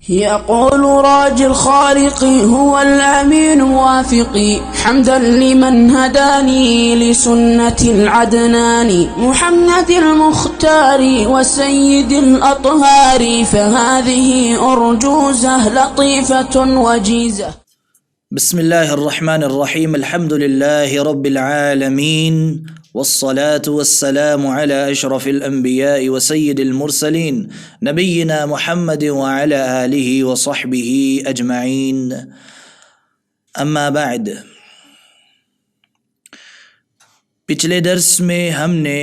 يقول راجي الخالق هو الأمين وافقي حمدا لمن هداني لسنة العدنان محمد المختار وسيد الأطهار فهذه أرجوزة لطيفة وجيزة. بسم الله الرحمن الرحيم. الحمد لله رب العالمين والصلاة والسلام على أشرف الأنبياء وسيد المرسلين نبينا محمد وعلى آله وصحبه أجمعين. أما بعد، پچھلے درس میں ہم نے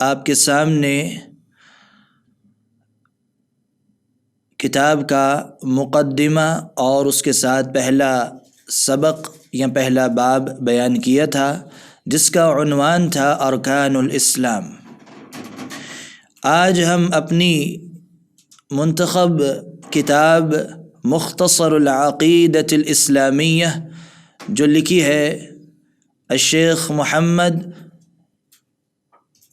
آپ کے سامنے کتاب کا مقدمہ اور اس کے ساتھ پہلا سبق یا پہلا باب بیان کیا تھا، جس کا عنوان تھا ارکان الاسلام۔ آج ہم اپنی منتخب کتاب مختصر العقیدۃ الاسلامیہ جو لکھی ہے الشیخ محمد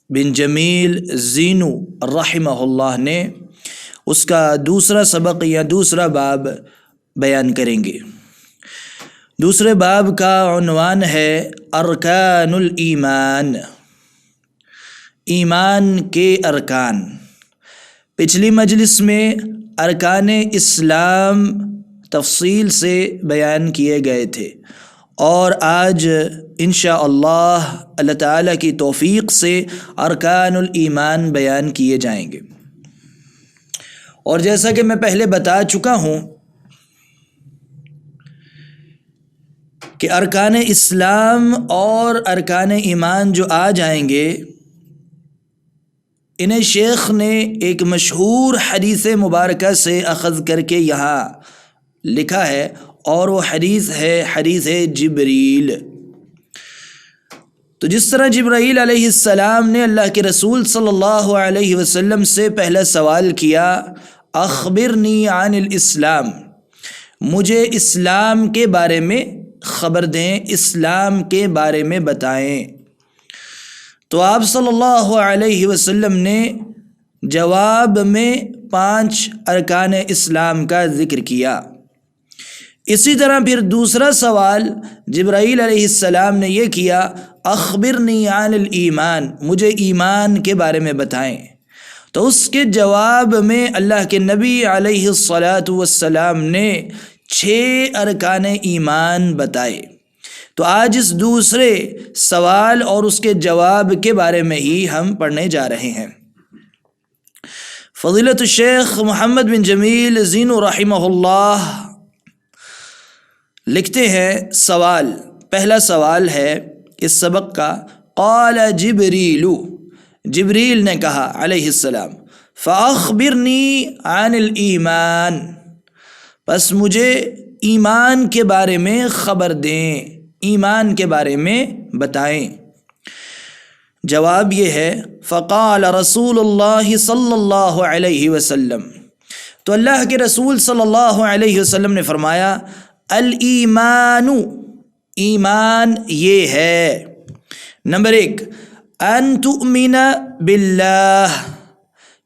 بن جمیل زینو رحمہ اللہ نے، اس کا دوسرا سبق یا دوسرا باب بیان کریں گے۔ دوسرے باب کا عنوان ہے ارکان الایمان، ایمان کے ارکان۔ پچھلی مجلس میں ارکان اسلام تفصیل سے بیان کیے گئے تھے، اور آج انشاءاللہ اللہ تعالیٰ کی توفیق سے ارکان الایمان بیان کیے جائیں گے۔ اور جیسا کہ میں پہلے بتا چکا ہوں کہ ارکان اسلام اور ارکان ایمان جو آ جائیں گے، انہیں شیخ نے ایک مشہور حدیث مبارکہ سے اخذ کر کے یہاں لکھا ہے، اور وہ حدیث ہے حدیث جبریل۔ تو جس طرح جبرائیل علیہ السلام نے اللہ کے رسول صلی اللہ علیہ وسلم سے پہلا سوال کیا، اخبرنی عن الاسلام، مجھے اسلام کے بارے میں خبر دیں، اسلام کے بارے میں بتائیں، تو آپ صلی اللہ علیہ وسلم نے جواب میں 5 ارکان اسلام کا ذکر کیا۔ اسی طرح پھر دوسرا سوال جبرائیل علیہ السلام نے یہ کیا، اخبرنی عن الایمان، مجھے ایمان کے بارے میں بتائیں، تو اس کے جواب میں اللہ کے نبی علیہ الصلاۃ والسلام نے 6 ارکان ایمان بتائے۔ تو آج اس دوسرے سوال اور اس کے جواب کے بارے میں ہی ہم پڑھنے جا رہے ہیں۔ فضیلت الشیخ محمد بن جمیل زینو رحمہ اللہ لکھتے ہیں، سوال، پہلا سوال ہے اس سبق کا، قال جبریل، جبریل نے کہا علیہ السلام، فاخبرنی عن الایمان، پس مجھے ایمان کے بارے میں خبر دیں، ایمان کے بارے میں بتائیں۔ جواب یہ ہے، فقال رسول اللہ صلی اللہ علیہ وسلم، تو اللہ کے رسول صلی اللہ علیہ وسلم نے فرمایا، الایمان، ایمان یہ ہے، نمبر 1، ان تؤمن باللہ،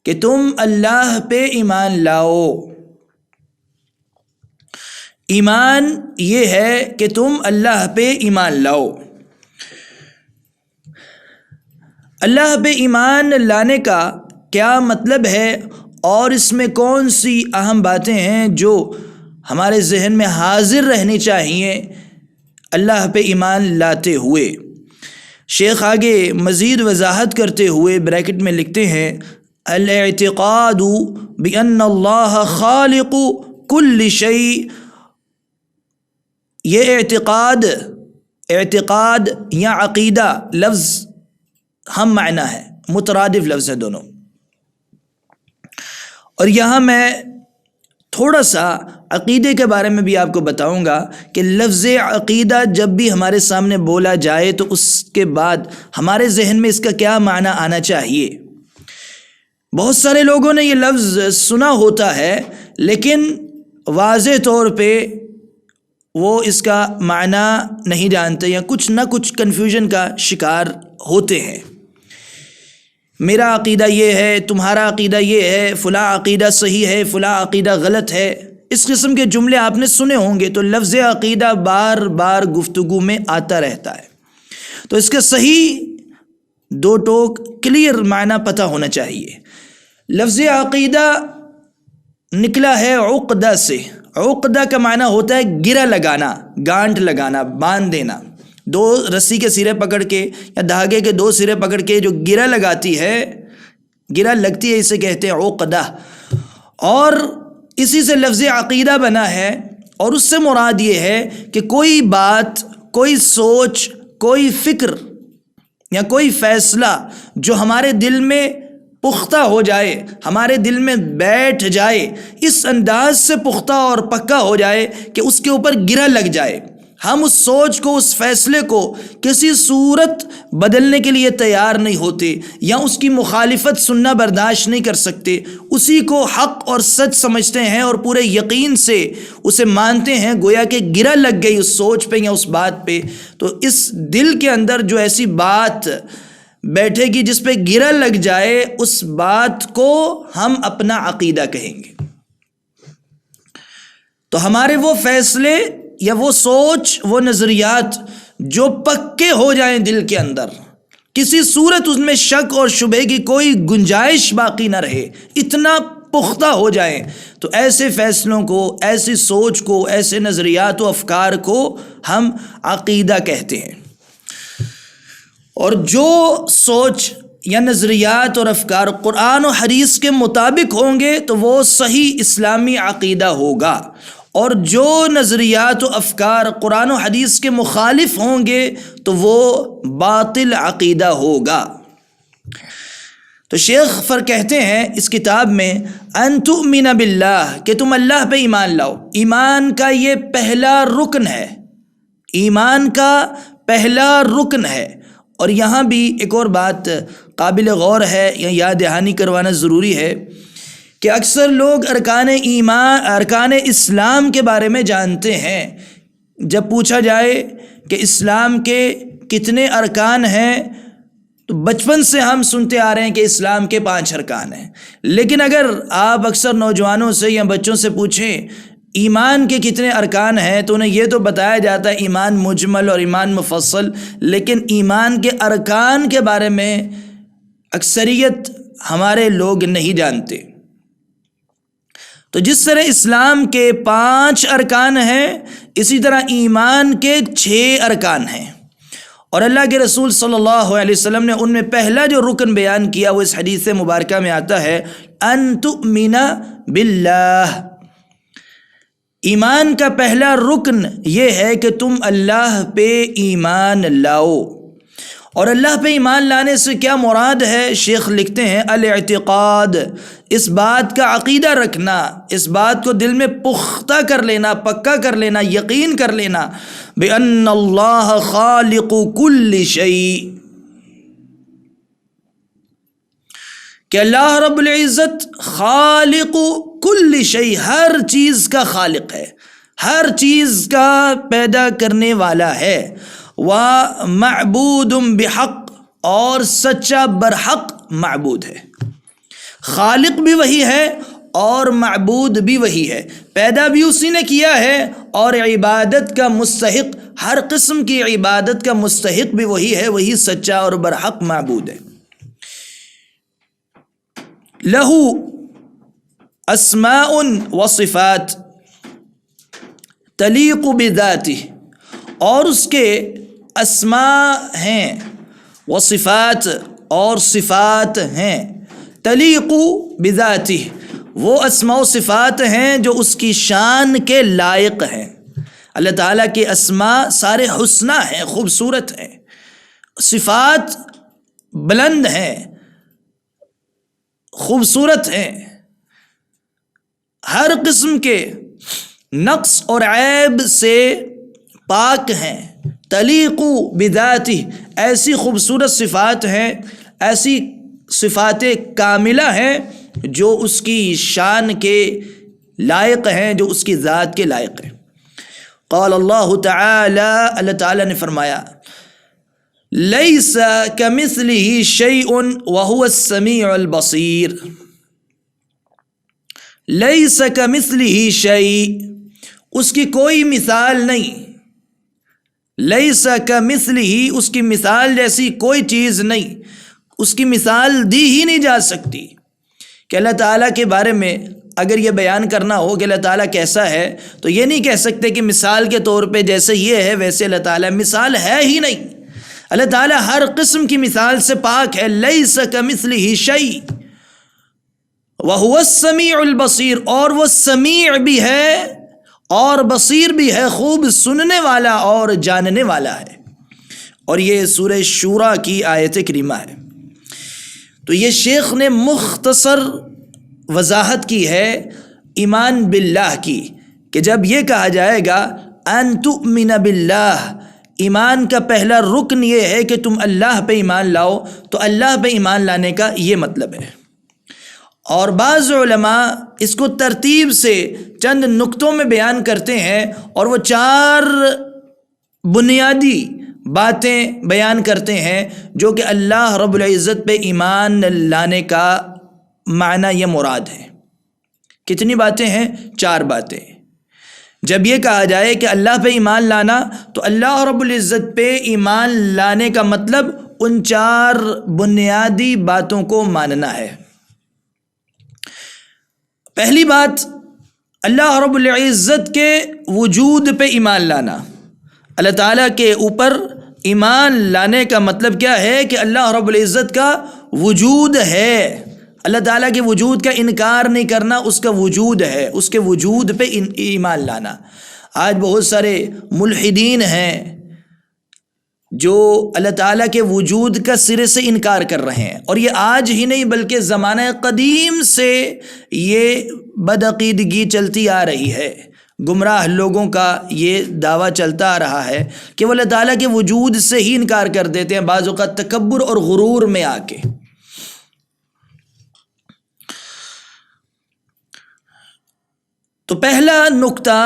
کہ تم اللہ پہ ایمان لاؤ۔ ایمان یہ ہے کہ تم اللہ پہ ایمان لاؤ۔ اللہ پہ ایمان لانے کا کیا مطلب ہے، اور اس میں کون سی اہم باتیں ہیں جو ہمارے ذہن میں حاضر رہنی چاہیے اللہ پہ ایمان لاتے ہوئے؟ شیخ آگے مزید وضاحت کرتے ہوئے بریکٹ میں لکھتے ہیں، الاعتقاد بان اللہ خالق کل شیء، یہ اعتقاد یا عقیدہ لفظ ہم معنی ہے، مترادف لفظ ہے دونوں، اور یہاں میں تھوڑا سا عقیدے کے بارے میں بھی آپ کو بتاؤں گا کہ لفظ عقیدہ جب بھی ہمارے سامنے بولا جائے تو اس کے بعد ہمارے ذہن میں اس کا کیا معنی آنا چاہیے۔ بہت سارے لوگوں نے یہ لفظ سنا ہوتا ہے، لیکن واضح طور پہ وہ اس کا معنی نہیں جانتے، یا کچھ نہ کچھ کنفیوژن کا شکار ہوتے ہیں۔ میرا عقیدہ یہ ہے، تمہارا عقیدہ یہ ہے، فلاں عقیدہ صحیح ہے، فلاں عقیدہ غلط ہے، اس قسم کے جملے آپ نے سنے ہوں گے. تو لفظ عقیدہ بار بار گفتگو میں آتا رہتا ہے، تو اس کے صحیح دو ٹوک کلیئر معنی پتہ ہونا چاہیے. لفظ عقیدہ نکلا ہے عقدہ سے. عقدہ کا معنی ہوتا ہے گرہ لگانا، گانٹھ لگانا، باندھ دینا. دو رسی کے سرے پکڑ کے یا دھاگے کے دو سرے پکڑ کے جو گرہ لگاتی ہے، گرہ لگتی ہے، اسے کہتے ہیں عقدہ. اور اسی سے لفظ عقیدہ بنا ہے، اور اس سے مراد یہ ہے کہ کوئی بات، کوئی سوچ، کوئی فکر یا کوئی فیصلہ جو ہمارے دل میں پختہ ہو جائے، ہمارے دل میں بیٹھ جائے، اس انداز سے پختہ اور پکا ہو جائے کہ اس کے اوپر گرہ لگ جائے. ہم اس سوچ کو، اس فیصلے کو کسی صورت بدلنے کے لیے تیار نہیں ہوتے، یا اس کی مخالفت سننا برداشت نہیں کر سکتے. اسی کو حق اور سچ سمجھتے ہیں اور پورے یقین سے اسے مانتے ہیں، گویا کہ گرہ لگ گئی اس سوچ پہ یا اس بات پہ. تو اس دل کے اندر جو ایسی بات بیٹھے گی جس پہ گرہ لگ جائے، اس بات کو ہم اپنا عقیدہ کہیں گے. تو ہمارے وہ فیصلے یا وہ سوچ، وہ نظریات جو پکے ہو جائیں دل کے اندر، کسی صورت اس میں شک اور شبہ کی کوئی گنجائش باقی نہ رہے، اتنا پختہ ہو جائیں، تو ایسے فیصلوں کو، ایسی سوچ کو، ایسے نظریات و افکار کو ہم عقیدہ کہتے ہیں. اور جو سوچ یا نظریات اور افکار قرآن و حدیث کے مطابق ہوں گے تو وہ صحیح اسلامی عقیدہ ہوگا، اور جو نظریات و افکار قرآن و حدیث کے مخالف ہوں گے تو وہ باطل عقیدہ ہوگا. تو شیخ کہتے ہیں اس کتاب میں، ان تؤمن باللہ، کہ تم اللہ پہ ایمان لاؤ. ایمان کا یہ پہلا رکن ہے، ایمان کا پہلا رکن ہے. اور یہاں بھی ایک اور بات قابل غور ہے، یا یاد دہانی کروانا ضروری ہے کہ اکثر لوگ ارکان ایمان، ارکان اسلام کے بارے میں جانتے ہیں. جب پوچھا جائے کہ اسلام کے کتنے ارکان ہیں، تو بچپن سے ہم سنتے آ رہے ہیں کہ اسلام کے 5 ارکان ہیں. لیکن اگر آپ اکثر نوجوانوں سے یا بچوں سے پوچھیں ایمان کے کتنے ارکان ہیں، تو انہیں یہ تو بتایا جاتا ہے ایمان مجمل اور ایمان مفصل، لیکن ایمان کے ارکان کے بارے میں اکثریت ہمارے لوگ نہیں جانتے. تو جس طرح اسلام کے 5 ارکان ہیں، اسی طرح ایمان کے 6 ارکان ہیں. اور اللہ کے رسول صلی اللہ علیہ وسلم نے ان میں پہلا جو رکن بیان کیا وہ اس حدیث مبارکہ میں آتا ہے، ان تؤمن باللہ. ایمان کا پہلا رکن یہ ہے کہ تم اللہ پہ ایمان لاؤ. اور اللہ پہ ایمان لانے سے کیا مراد ہے؟ شیخ لکھتے ہیں، الاعتقاد، اس بات کا عقیدہ رکھنا، اس بات کو دل میں پختہ کر لینا، پکا کر لینا، یقین کر لینا، بِأَنَّ اللَّهَ خَالِقُ كُلِّ شَيْءٍ، کہ اللہ رب العزت خالق کل شیء، ہر چیز کا خالق ہے، ہر چیز کا پیدا کرنے والا ہے. وَمَعْبُودٌ بِحَقٍّ، اور سچا برحق معبود ہے. خالق بھی وہی ہے اور معبود بھی وہی ہے، پیدا بھی اسی نے کیا ہے، اور عبادت کا مستحق، ہر قسم کی عبادت کا مستحق بھی وہی ہے، وہی سچا اور برحق معبود ہے. لہو اسماء و صفات تلیق بذاتہ، اور اس کے اسماء ہیں، و صفات، اور صفات ہیں، تلیق بذاتہ، وہ اسماء و صفات ہیں جو اس کی شان کے لائق ہیں. اللہ تعالیٰ کے اسماء سارے حسنہ ہیں، خوبصورت ہیں، صفات بلند ہیں، خوبصورت ہیں، ہر قسم کے نقص اور عیب سے پاک ہیں. تلیق بذاتہ، ایسی خوبصورت صفات ہیں، ایسی صفات کاملہ ہیں جو اس کی شان کے لائق ہیں، جو اس کی ذات کے لائق ہیں. قال اللہ تعالی، اللہ تعالیٰ نے فرمایا، لیس کمثلہ شیء وہو السمیع البصیر. لیس کمثلہ شیء، اس کی کوئی مثال نہیں. لیس کمثلہ، اس کی مثال جیسی کوئی چیز نہیں، اس کی مثال دی ہی نہیں جا سکتی. کہ اللہ تعالیٰ کے بارے میں اگر یہ بیان کرنا ہو کہ اللہ تعالیٰ کیسا ہے تو یہ نہیں کہہ سکتے کہ مثال کے طور پہ جیسے یہ ہے ویسے اللہ تعالیٰ. مثال ہے ہی نہیں. اللہ تعالیٰ ہر قسم کی مثال سے پاک ہے. لیس کمثلہ شیء وہو السمیع البصیر، اور وہ سمیع بھی ہے اور بصیر بھی ہے، خوب سننے والا اور جاننے والا ہے. اور یہ سورہ شورى کی آیت کریمہ ہے. تو یہ شیخ نے مختصر وضاحت کی ہے ایمان باللہ کی، کہ جب یہ کہا جائے گا ان تؤمن باللہ، ایمان کا پہلا رکن یہ ہے کہ تم اللہ پہ ایمان لاؤ، تو اللہ پہ ایمان لانے کا یہ مطلب ہے. اور بعض علماء اس کو ترتیب سے چند نقطوں میں بیان کرتے ہیں، اور وہ 4 بنیادی باتیں بیان کرتے ہیں جو کہ اللہ رب العزت پہ ایمان لانے کا معنی یہ مراد ہے. کتنی باتیں ہیں؟ 4 باتیں. جب یہ کہا جائے کہ اللہ پہ ایمان لانا، تو اللہ رب العزت پہ ایمان لانے کا مطلب ان 4 بنیادی باتوں کو ماننا ہے. پہلی بات، اللہ رب العزت کے وجود پہ ایمان لانا. اللہ تعالیٰ کے اوپر ایمان لانے کا مطلب کیا ہے؟ کہ اللہ رب العزت کا وجود ہے. اللہ تعالیٰ کے وجود کا انکار نہیں کرنا، اس کا وجود ہے، اس کے وجود پہ ایمان لانا. آج بہت سارے ملحدین ہیں جو اللہ تعالیٰ کے وجود کا سرے سے انکار کر رہے ہیں، اور یہ آج ہی نہیں بلکہ زمانہ قدیم سے یہ بدعقیدگی چلتی آ رہی ہے. گمراہ لوگوں کا یہ دعویٰ چلتا آ رہا ہے کہ وہ اللہ تعالیٰ کے وجود سے ہی انکار کر دیتے ہیں، بعض اوقات تکبر اور غرور میں آ کے. تو پہلا نقطہ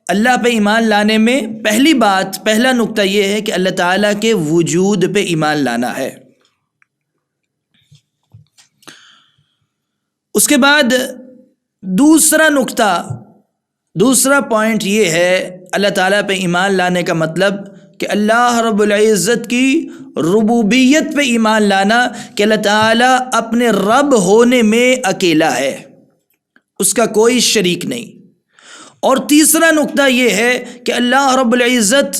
اللہ پہ ایمان لانے میں، پہلی بات، پہلا نقطہ یہ ہے کہ اللہ تعالیٰ کے وجود پہ ایمان لانا ہے. اس کے بعد دوسرا نقطہ، دوسرا پوائنٹ یہ ہے اللہ تعالیٰ پہ ایمان لانے کا مطلب کہ اللہ رب العزت کی ربوبیت پہ ایمان لانا، کہ اللہ تعالیٰ اپنے رب ہونے میں اکیلا ہے، اس کا کوئی شریک نہیں. اور تیسرا نقطہ یہ ہے کہ اللہ رب العزت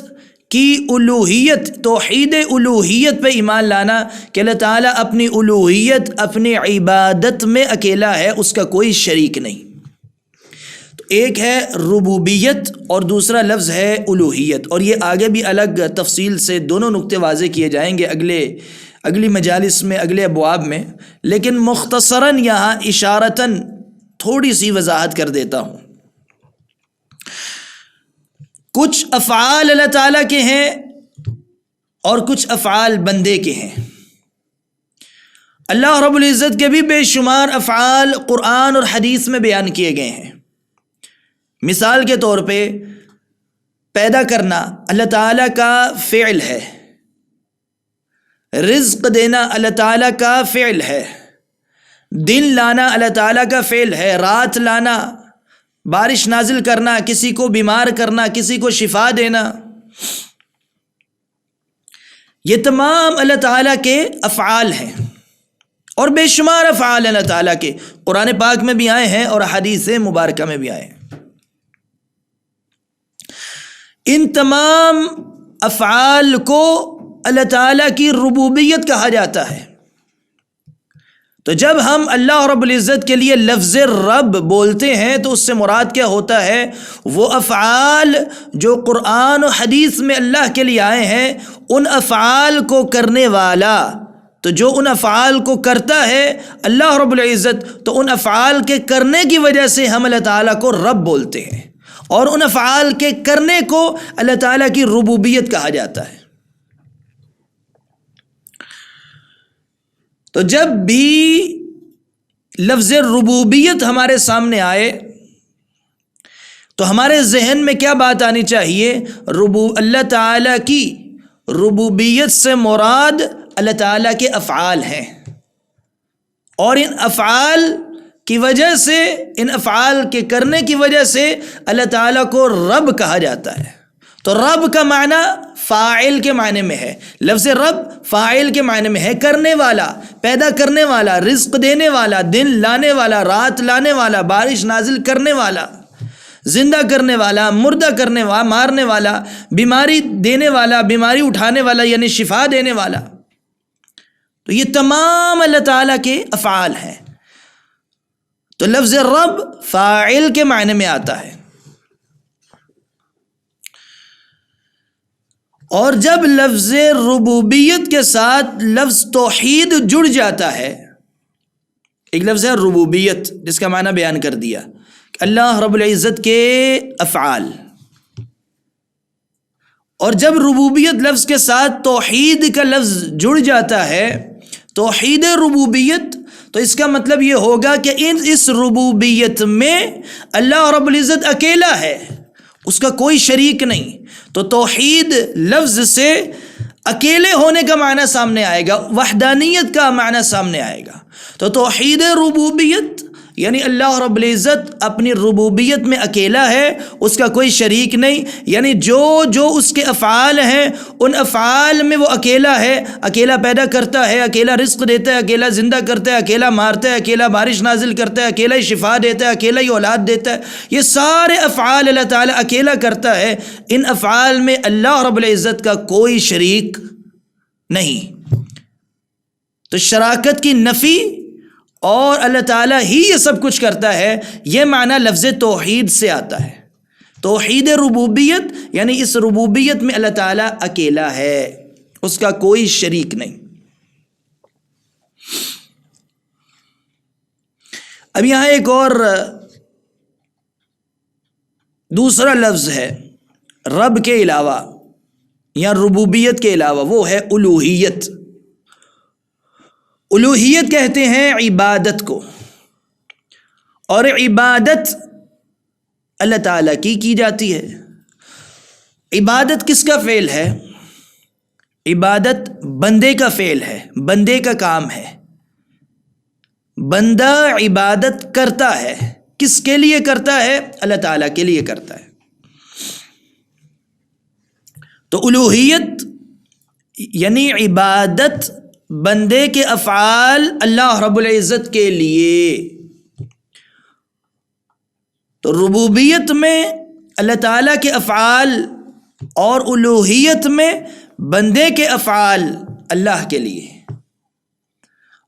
کی الوہیت، توحید الوہیت پہ ایمان لانا، کہ اللہ تعالیٰ اپنی الوہیت، اپنی عبادت میں اکیلا ہے، اس کا کوئی شریک نہیں. تو ایک ہے ربوبیت اور دوسرا لفظ ہے الوہیت، اور یہ آگے بھی الگ تفصیل سے دونوں نقطے واضح کیے جائیں گے اگلی مجالس میں، اگلے ابواب میں. لیکن مختصراً یہاں اشارتاً تھوڑی سی وضاحت کر دیتا ہوں. کچھ افعال اللہ تعالیٰ کے ہیں اور کچھ افعال بندے کے ہیں. اللہ رب العزت کے بھی بے شمار افعال قرآن اور حدیث میں بیان کیے گئے ہیں. مثال کے طور پہ پیدا کرنا اللہ تعالیٰ کا فعل ہے، رزق دینا اللہ تعالیٰ کا فعل ہے، دن لانا اللہ تعالیٰ کا فعل ہے، رات لانا، بارش نازل کرنا، کسی کو بیمار کرنا، کسی کو شفا دینا، یہ تمام اللہ تعالیٰ کے افعال ہیں. اور بے شمار افعال اللہ تعالیٰ کے قرآن پاک میں بھی آئے ہیں اور حدیث مبارکہ میں بھی آئے ہیں. ان تمام افعال کو اللہ تعالیٰ کی ربوبیت کہا جاتا ہے. تو جب ہم اللہ رب العزت کے لیے لفظ رب بولتے ہیں تو اس سے مراد کیا ہوتا ہے؟ وہ افعال جو قرآن و حدیث میں اللہ کے لیے آئے ہیں، ان افعال کو کرنے والا. تو جو ان افعال کو کرتا ہے اللہ رب العزت، تو ان افعال کے کرنے کی وجہ سے ہم اللہ تعالیٰ کو رب بولتے ہیں، اور ان افعال کے کرنے کو اللہ تعالیٰ کی ربوبیت کہا جاتا ہے. تو جب بھی لفظ ربوبیت ہمارے سامنے آئے تو ہمارے ذہن میں کیا بات آنی چاہیے؟ اللہ تعالیٰ کی ربوبیت سے مراد اللہ تعالیٰ کے افعال ہیں، اور ان افعال کی وجہ سے، ان افعال کے کرنے کی وجہ سے اللہ تعالیٰ کو رب کہا جاتا ہے۔ تو رب کا معنی فاعل کے معنی میں ہے، لفظ رب فاعل کے معنی میں ہے، کرنے والا، پیدا کرنے والا، رزق دینے والا، دن لانے والا، رات لانے والا، بارش نازل کرنے والا، زندہ کرنے والا، مردہ کرنے والا، مارنے والا، بیماری دینے والا، بیماری اٹھانے والا یعنی شفا دینے والا۔ تو یہ تمام اللہ تعالیٰ کے افعال ہیں۔ تو لفظ رب فاعل کے معنی میں آتا ہے، اور جب لفظ ربوبیت کے ساتھ لفظ توحید جڑ جاتا ہے، ایک لفظ ہے ربوبیت جس کا معنی بیان کر دیا، اللہ رب العزت کے افعال، اور جب ربوبیت لفظ کے ساتھ توحید کا لفظ جڑ جاتا ہے، توحید ربوبیت، تو اس کا مطلب یہ ہوگا کہ اس ربوبیت میں اللہ رب العزت اکیلا ہے، اس کا کوئی شریک نہیں۔ تو توحید لفظ سے اکیلے ہونے کا معنی سامنے آئے گا، وحدانیت کا معنی سامنے آئے گا۔ تو توحید ربوبیت یعنی اللہ رب العزت اپنی ربوبیت میں اکیلا ہے، اس کا کوئی شریک نہیں، یعنی جو اس کے افعال ہیں ان افعال میں وہ اکیلا ہے، اکیلا پیدا کرتا ہے، اکیلا رزق دیتا ہے، اکیلا زندہ کرتا ہے، اکیلا مارتا ہے، اکیلا بارش نازل کرتا ہے، اکیلا ہی شفا دیتا ہے، اکیلا ہی اولاد دیتا ہے، یہ سارے افعال اللہ تعالیٰ اکیلا کرتا ہے۔ ان افعال میں اللہ رب العزت کا کوئی شریک نہیں۔ تو شراکت کی نفی اور اللہ تعالیٰ ہی یہ سب کچھ کرتا ہے، یہ معنی لفظ توحید سے آتا ہے۔ توحید ربوبیت یعنی اس ربوبیت میں اللہ تعالیٰ اکیلا ہے، اس کا کوئی شریک نہیں۔ اب یہاں ایک اور دوسرا لفظ ہے رب کے علاوہ یا ربوبیت کے علاوہ، وہ ہے الوہیت۔ الوہیت کہتے ہیں عبادت کو، اور عبادت اللہ تعالیٰ کی جاتی ہے۔ عبادت کس کا فعل ہے؟ عبادت بندے کا فعل ہے، بندے کا کام ہے۔ بندہ عبادت کرتا ہے، کس کے لیے کرتا ہے؟ اللہ تعالیٰ کے لیے کرتا ہے۔ تو الوہیت یعنی عبادت بندے کے افعال اللہ رب العزت کے لیے۔ تو ربوبیت میں اللہ تعالیٰ کے افعال اور الوہیت میں بندے کے افعال اللہ کے لیے۔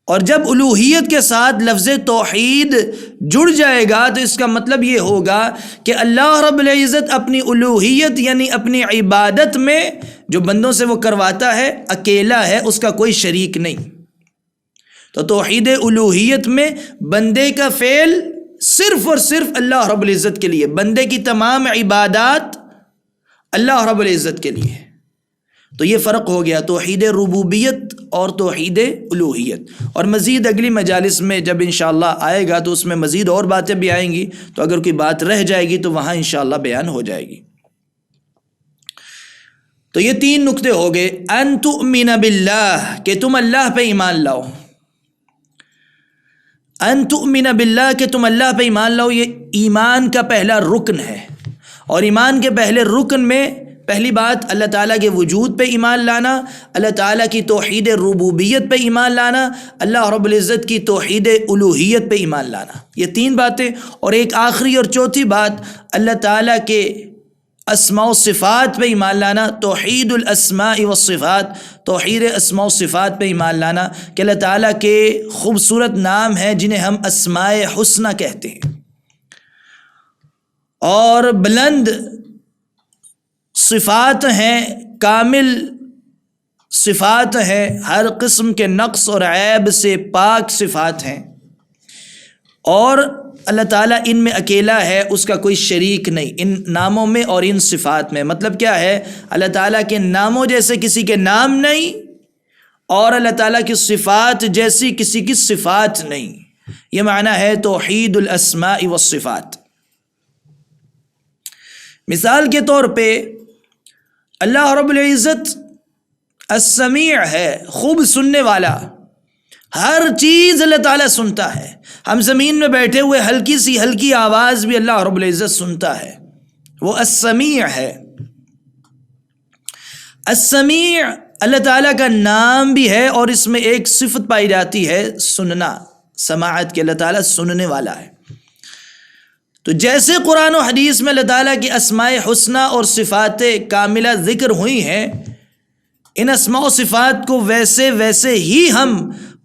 اور جب الوہیت کے ساتھ لفظ توحید جڑ جائے گا تو اس کا مطلب یہ ہوگا کہ اللہ رب العزت اپنی الوہیت یعنی اپنی عبادت میں جو بندوں سے وہ کرواتا ہے اکیلا ہے، اس کا کوئی شریک نہیں۔ تو توحید الوہیت میں بندے کا فعل صرف اور صرف اللہ رب العزت کے لیے، بندے کی تمام عبادات اللہ رب العزت کے لیے۔ تو یہ فرق ہو گیا توحید ربوبیت اور توحید الوہیت۔ اور مزید اگلی مجالس میں جب انشاءاللہ آئے گا تو اس میں مزید اور باتیں بھی آئیں گی، تو اگر کوئی بات رہ جائے گی تو وہاں انشاءاللہ بیان ہو جائے گی۔ تو یہ 3 نکتے ہو گئے، ان تؤمن باللہ کہ تم اللہ پہ ایمان لاؤ، ان تؤمن باللہ کہ تم اللہ پہ ایمان لاؤ، یہ ایمان کا پہلا رکن ہے۔ اور ایمان کے پہلے رکن میں پہلی بات اللہ تعالیٰ کے وجود پہ ایمان لانا، اللہ تعالیٰ کی توحید ربوبیت پہ ایمان لانا، اللہ رب العزت کی توحید الوہیت پہ ایمان لانا، یہ 3 باتیں۔ اور ایک آخری اور چوتھی بات اللہ تعالیٰ کے اسماء و صفات پہ ایمان لانا، توحید الاسماء والصفات، توحید اسماء و صفات پہ ایمان لانا کہ اللہ تعالیٰ کے خوبصورت نام ہیں جنہیں ہم اسماء حسنہ کہتے ہیں، اور بلند صفات ہیں، کامل صفات ہیں، ہر قسم کے نقص اور عیب سے پاک صفات ہیں، اور اللہ تعالیٰ ان میں اکیلا ہے، اس کا کوئی شریک نہیں ان ناموں میں اور ان صفات میں۔ مطلب کیا ہے؟ اللہ تعالیٰ کے ناموں جیسے کسی کے نام نہیں، اور اللہ تعالیٰ کی صفات جیسی کسی کی صفات نہیں۔ یہ معنی ہے توحید الاسماء والصفات۔ مثال کے طور پہ اللہ رب العزت السمیع ہے، خوب سننے والا، ہر چیز اللہ تعالیٰ سنتا ہے. ہم زمین میں بیٹھے ہوئے ہلکی آواز بھی اللہ رب العزت سنتا ہے. وہ السمیع ہے. السمیع اللہ تعالیٰ کا نام بھی ہے اور اس میں ایک صفت پائی جاتی ہے سننا، سماعت کے. اللہ تعالیٰ سننے والا ہے. تو جیسے قرآن و حدیث میں اللہ تعالیٰ کی اسماء حسنہ اور صفات کاملہ ذکر ہوئی ہیں، ان اسماء و صفات کو ویسے ہی ہم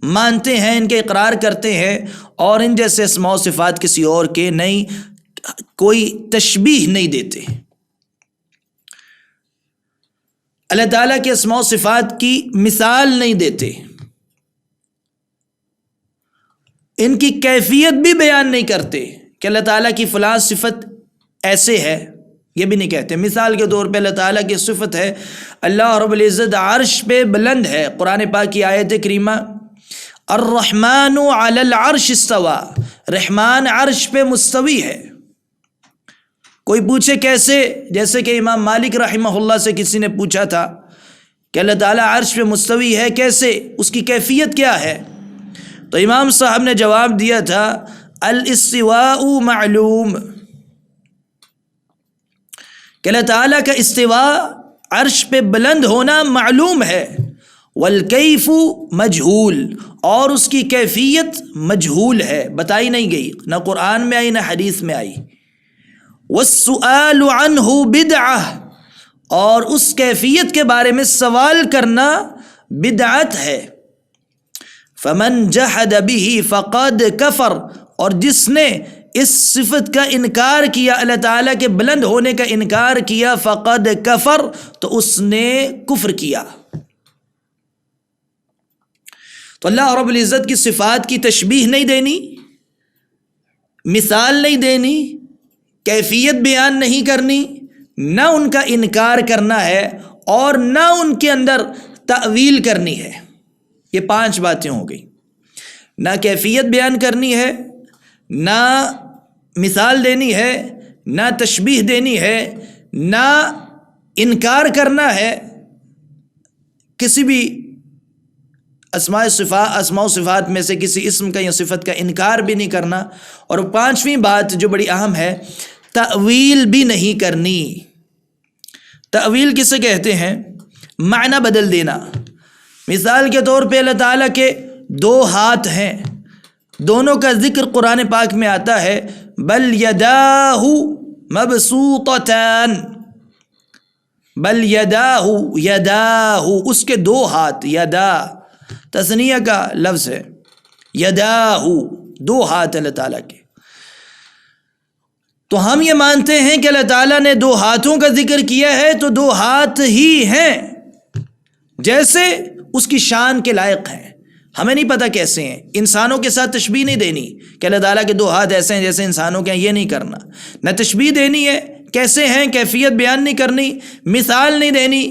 مانتے ہیں، ان کے اقرار کرتے ہیں، اور ان جیسے اسماء و صفات کسی اور کے نہیں، کوئی تشبیہ نہیں دیتے. اللہ تعالیٰ کے اسماء و صفات کی مثال نہیں دیتے، ان کی کیفیت بھی بیان نہیں کرتے کہ اللہ تعالیٰ کی فلاں صفت ایسے ہے، یہ بھی نہیں کہتے. مثال کے طور پہ اللہ تعالیٰ کی صفت ہے اللہ رب العزت عرش پہ بلند ہے. قرآن پاک کی آیت کریمہ الرحمن علی العرش استوى، رحمان عرش پہ مستوی ہے. کوئی پوچھے کیسے، جیسے کہ امام مالک رحمہ اللہ سے کسی نے پوچھا تھا کہ اللہ تعالیٰ عرش پہ مستوی ہے کیسے، اس کی کیفیت کیا ہے؟ تو امام صاحب نے جواب دیا تھا الاستواء معلوم، کہ اللہ تعالیٰ کا استواء عرش پہ بلند ہونا معلوم ہے. والکیف مجہول، اور اس کی کیفیت مجہول ہے، بتائی نہیں گئی، نہ قرآن میں آئی نہ حدیث میں آئی. والسؤال عنہ بدعہ، اور اس کیفیت کے بارے میں سوال کرنا بدعت ہے. فمن جحد به فقد کفر، اور جس نے اس صفت کا انکار کیا، اللہ تعالیٰ کے بلند ہونے کا انکار کیا، فقد کفر، تو اس نے کفر کیا. تو اللہ رب العزت کی صفات کی تشبیہ نہیں دینی، مثال نہیں دینی، کیفیت بیان نہیں کرنی، نہ ان کا انکار کرنا ہے اور نہ ان کے اندر تأویل کرنی ہے. یہ 5 باتیں ہو گئی. نہ کیفیت بیان کرنی ہے، نہ مثال دینی ہے، نہ تشبیہ دینی ہے، نہ انکار کرنا ہے، کسی بھی اسماء و صفات میں سے کسی اسم کا یا صفت کا انکار بھی نہیں کرنا. اور 5ویں بات جو بڑی اہم ہے، تأویل بھی نہیں کرنی. تأویل کسے کہتے ہیں؟ معنی بدل دینا. مثال کے طور پہ اللہ تعالیٰ کے 2 ہاتھ ہیں، دونوں کا ذکر قرآن پاک میں آتا ہے، بل یداہ مبسوطتان، بل یداہ، اس کے 2 ہاتھ، یدا تثنیہ کا لفظ ہے، یداہ 2 ہاتھ اللہ تعالیٰ کے. تو ہم یہ مانتے ہیں کہ اللہ تعالیٰ نے 2 ہاتھوں کا ذکر کیا ہے تو 2 ہاتھ ہی ہیں، جیسے اس کی شان کے لائق ہیں. ہمیں نہیں پتہ کیسے ہیں، انسانوں کے ساتھ تشبیہ نہیں دینی کہ اللہ تعالیٰ کے 2 ہاتھ ایسے ہیں جیسے انسانوں کے ہیں، یہ نہیں کرنا. نہ تشبیہ دینی ہے کیسے ہیں، کیفیت بیان نہیں کرنی، مثال نہیں دینی،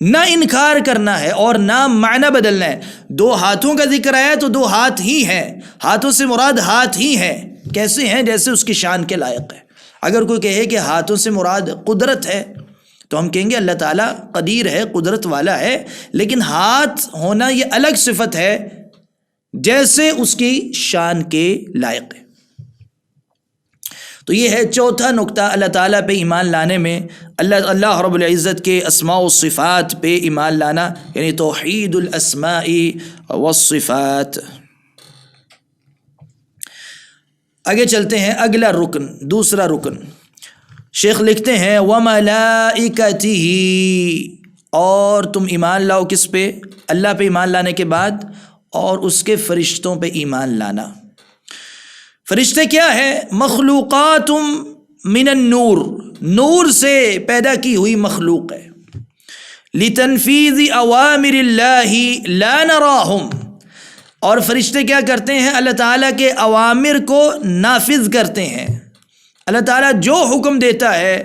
نہ انکار کرنا ہے اور نہ معنی بدلنا ہے. 2 ہاتھوں کا ذکر آیا تو 2 ہاتھ ہی ہیں، ہاتھوں سے مراد ہاتھ ہی ہیں، کیسے ہیں، جیسے اس کی شان کے لائق ہے. اگر کوئی کہے کہ ہاتھوں سے مراد قدرت ہے تو ہم کہیں گے اللہ تعالیٰ قدیر ہے، قدرت والا ہے، لیکن ہاتھ ہونا یہ الگ صفت ہے جیسے اس کی شان کے لائق ہے. تو یہ ہے 4تھا نقطہ اللہ تعالیٰ پہ ایمان لانے میں، اللہ رب العزت کے اسماء و صفات پہ ایمان لانا، یعنی توحید الاسماء والصفات. آگے چلتے ہیں، اگلا رکن، دوسرا رکن. شیخ لکھتے ہیں وَمَلَائِكَتِهِ، اور تم ایمان لاؤ کس پہ؟ اللہ پہ ایمان لانے کے بعد اور اس کے فرشتوں پہ ایمان لانا. فرشتے کیا ہے؟ مخلوقات من النور، نور سے پیدا کی ہوئی مخلوق ہے. لِتَنْفِيذِ أَوَامِرِ اللَّهِ لَا نَرَاهُمْ، اور فرشتے کیا کرتے ہیں؟ اللہ تعالیٰ کے اوامر کو نافذ کرتے ہیں. اللہ تعالیٰ جو حکم دیتا ہے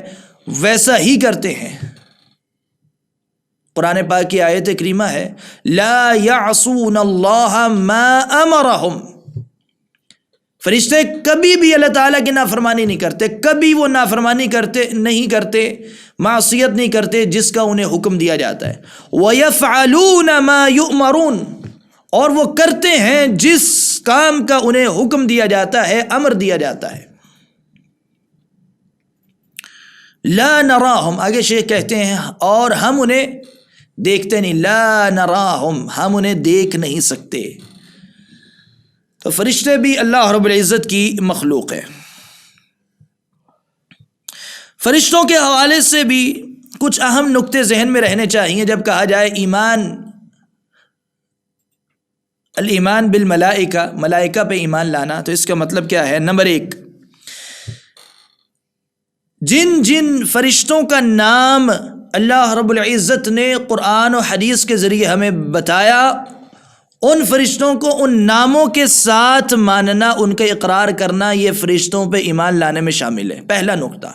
ویسا ہی کرتے ہیں. قرآن پاک کی آیت کریمہ ہے لا يعصون اللہ ما امرهم، فرشتے کبھی بھی اللہ تعالیٰ کی نافرمانی نہیں کرتے، کبھی وہ نافرمانی نہیں کرتے، معصیت نہیں کرتے جس کا انہیں حکم دیا جاتا ہے۔ وَيَفْعَلُونَ مَا يُؤْمَرُونَ، اور وہ کرتے ہیں جس کام کا انہیں حکم دیا جاتا ہے، امر دیا جاتا ہے۔ لا نراہم، آگے شیخ کہتے ہیں اور ہم انہیں دیکھتے نہیں، لا نراہم، ہم انہیں دیکھ نہیں سکتے۔ تو فرشتے بھی اللہ رب العزت کی مخلوق ہے۔ فرشتوں کے حوالے سے بھی کچھ اہم نکتے ذہن میں رہنے چاہیے جب کہا جائے الایمان بالملائکہ، ملائکہ پہ ایمان لانا، تو اس کا مطلب کیا ہے؟ نمبر 1، جن جن فرشتوں کا نام اللہ رب العزت نے قرآن و حدیث کے ذریعے ہمیں بتایا، ان فرشتوں کو ان ناموں کے ساتھ ماننا، ان کا اقرار کرنا، یہ فرشتوں پہ ایمان لانے میں شامل ہے۔ پہلا نقطہ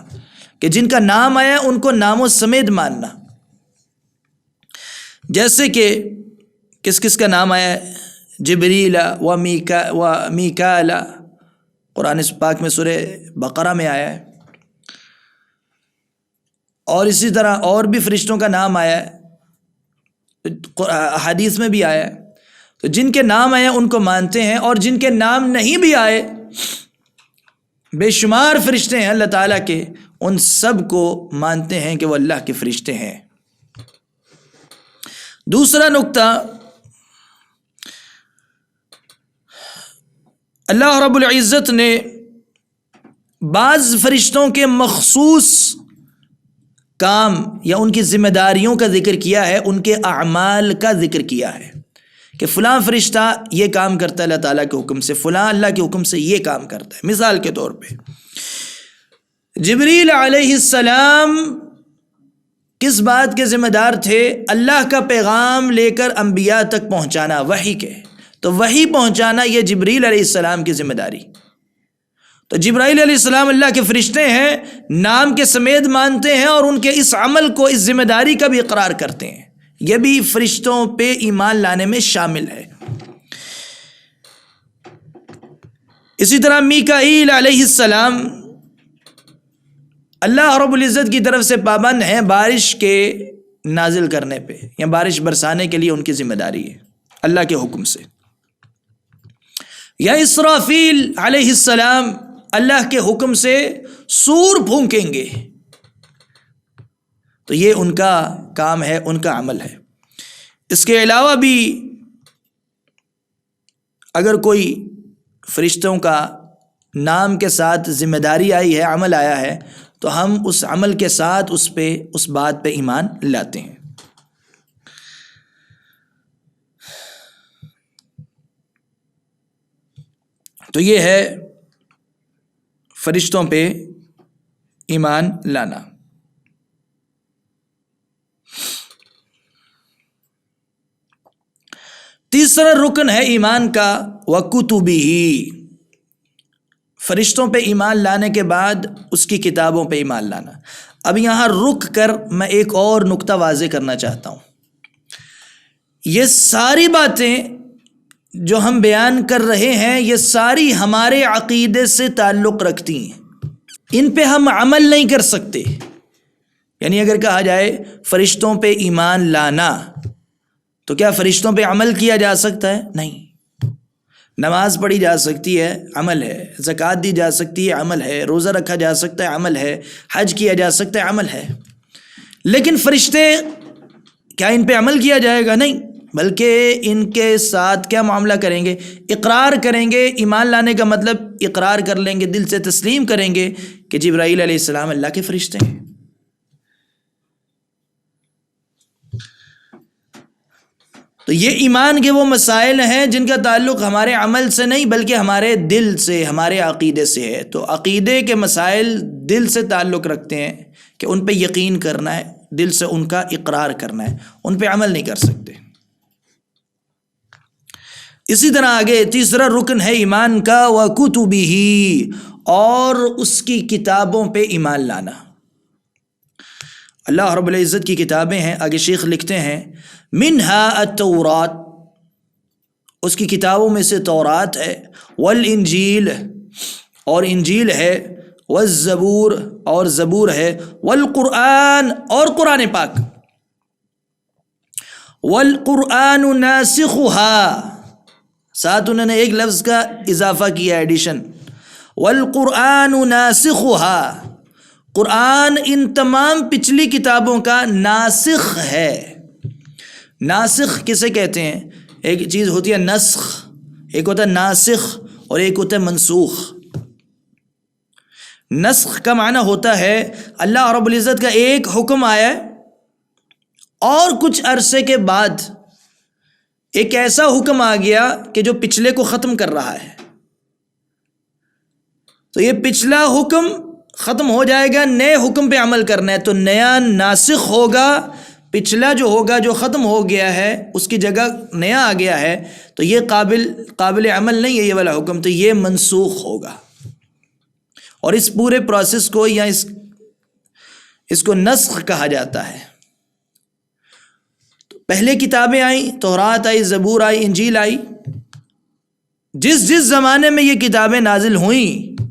کہ جن کا نام آیا ان کو ناموں سمیت ماننا، جیسے کہ کس کس کا نام آیا ہے؟ جبریل و میکائیل، قرآن پاک میں سورہ بقرہ میں آیا ہے، اور اسی طرح اور بھی فرشتوں کا نام آیا ہے، حدیث میں بھی آیا ہے۔ تو جن کے نام آئے ان کو مانتے ہیں، اور جن کے نام نہیں بھی آئے، بے شمار فرشتے ہیں اللہ تعالیٰ کے، ان سب کو مانتے ہیں کہ وہ اللہ کے فرشتے ہیں۔ دوسرا نقطہ، اللہ رب العزت نے بعض فرشتوں کے مخصوص کام یا ان کی ذمہ داریوں کا ذکر کیا ہے، ان کے اعمال کا ذکر کیا ہے کہ فلاں فرشتہ یہ کام کرتا ہے اللہ تعالیٰ کے حکم سے، فلاں اللہ کے حکم سے یہ کام کرتا ہے۔ مثال کے طور پہ جبریل علیہ السلام کس بات کے ذمہ دار تھے؟ اللہ کا پیغام لے کر انبیاء تک پہنچانا، وحی کے، تو وحی پہنچانا یہ جبریل علیہ السلام کی ذمہ داری۔ تو جبرائیل علیہ السلام اللہ کے فرشتے ہیں، نام کے سمیت مانتے ہیں، اور ان کے اس عمل کو، اس ذمہ داری کا بھی اقرار کرتے ہیں۔ یہ بھی فرشتوں پہ ایمان لانے میں شامل ہے۔ اسی طرح میکائیل علیہ السلام اللہ رب العزت کی طرف سے پابند ہیں بارش کے نازل کرنے پہ، یا بارش برسانے کے لیے ان کی ذمہ داری ہے اللہ کے حکم سے۔ یا اسرافیل علیہ السلام اللہ کے حکم سے سور پھونکیں گے، تو یہ ان کا کام ہے، ان کا عمل ہے۔ اس کے علاوہ بھی اگر کوئی فرشتوں کا نام کے ساتھ ذمہ داری آئی ہے، عمل آیا ہے، تو ہم اس عمل کے ساتھ اس بات پہ ایمان لاتے ہیں۔ تو یہ ہے فرشتوں پہ ایمان لانا۔ تیسرا رکن ہے ایمان کا وَكُتُبِهِ، فرشتوں پہ ایمان لانے کے بعد اس کی کتابوں پہ ایمان لانا۔ اب یہاں رک کر میں ایک اور نقطہ واضح کرنا چاہتا ہوں۔ یہ ساری باتیں جو ہم بیان کر رہے ہیں، یہ ساری ہمارے عقیدے سے تعلق رکھتی ہیں، ان پہ ہم عمل نہیں کر سکتے۔ یعنی اگر کہا جائے فرشتوں پہ ایمان لانا، تو کیا فرشتوں پہ عمل کیا جا سکتا ہے؟ نہیں۔ نماز پڑھی جا سکتی ہے، عمل ہے، زکوٰۃ دی جا سکتی ہے، عمل ہے، روزہ رکھا جا سکتا ہے، عمل ہے، حج کیا جا سکتا ہے، عمل ہے۔ لیکن فرشتے، کیا ان پہ عمل کیا جائے گا؟ نہیں، بلکہ ان کے ساتھ کیا معاملہ کریں گے؟ اقرار کریں گے۔ ایمان لانے کا مطلب اقرار کر لیں گے، دل سے تسلیم کریں گے کہ جبرائیل علیہ السلام اللہ کے فرشتے ہیں۔ تو یہ ایمان کے وہ مسائل ہیں جن کا تعلق ہمارے عمل سے نہیں بلکہ ہمارے دل سے، ہمارے عقیدے سے ہے۔ تو عقیدے کے مسائل دل سے تعلق رکھتے ہیں کہ ان پہ یقین کرنا ہے، دل سے ان کا اقرار کرنا ہے، ان پہ عمل نہیں کر سکتے۔ اسی طرح آگے تیسرا رکن ہے ایمان کا وَكُتُبِهِ، اور اس کی کتابوں پہ ایمان لانا۔ اللہ رب العزت کی کتابیں ہیں، آگے شیخ لکھتے ہیں منہا التورات، اس کی کتابوں میں سے تورات ہے، والانجیل، اور انجیل ہے، والزبور اور زبور ہے، والقرآن اور قرآن پاک، والقرآن ناسخها، ساتھ انہوں نے ایک لفظ کا اضافہ کیا، ایڈیشن، والقرآن ناسخها، قرآن ان تمام پچھلی کتابوں کا ناسخ ہے۔ ناسخ کسے کہتے ہیں؟ ایک چیز ہوتی ہے نسخ، ایک ہوتا ہے ناسخ اور ایک ہوتا ہے منسوخ۔ نسخ کا معنی ہوتا ہے اللہ رب العزت کا ایک حکم آیا ہے اور کچھ عرصے کے بعد ایک ایسا حکم آ گیا کہ جو پچھلے کو ختم کر رہا ہے، تو یہ پچھلا حکم ختم ہو جائے گا، نئے حکم پہ عمل کرنا ہے، تو نیا ناسخ ہوگا، پچھلا جو ہوگا جو ختم ہو گیا ہے اس کی جگہ نیا آ گیا ہے، تو یہ قابل عمل نہیں ہے یہ والا حکم، تو یہ منسوخ ہوگا۔ اور اس پورے پروسیس کو یا اس کو نسخ کہا جاتا ہے۔ پہلے کتابیں آئیں، تورات آئی، زبور آئی، انجیل آئی، جس زمانے میں یہ کتابیں نازل ہوئیں،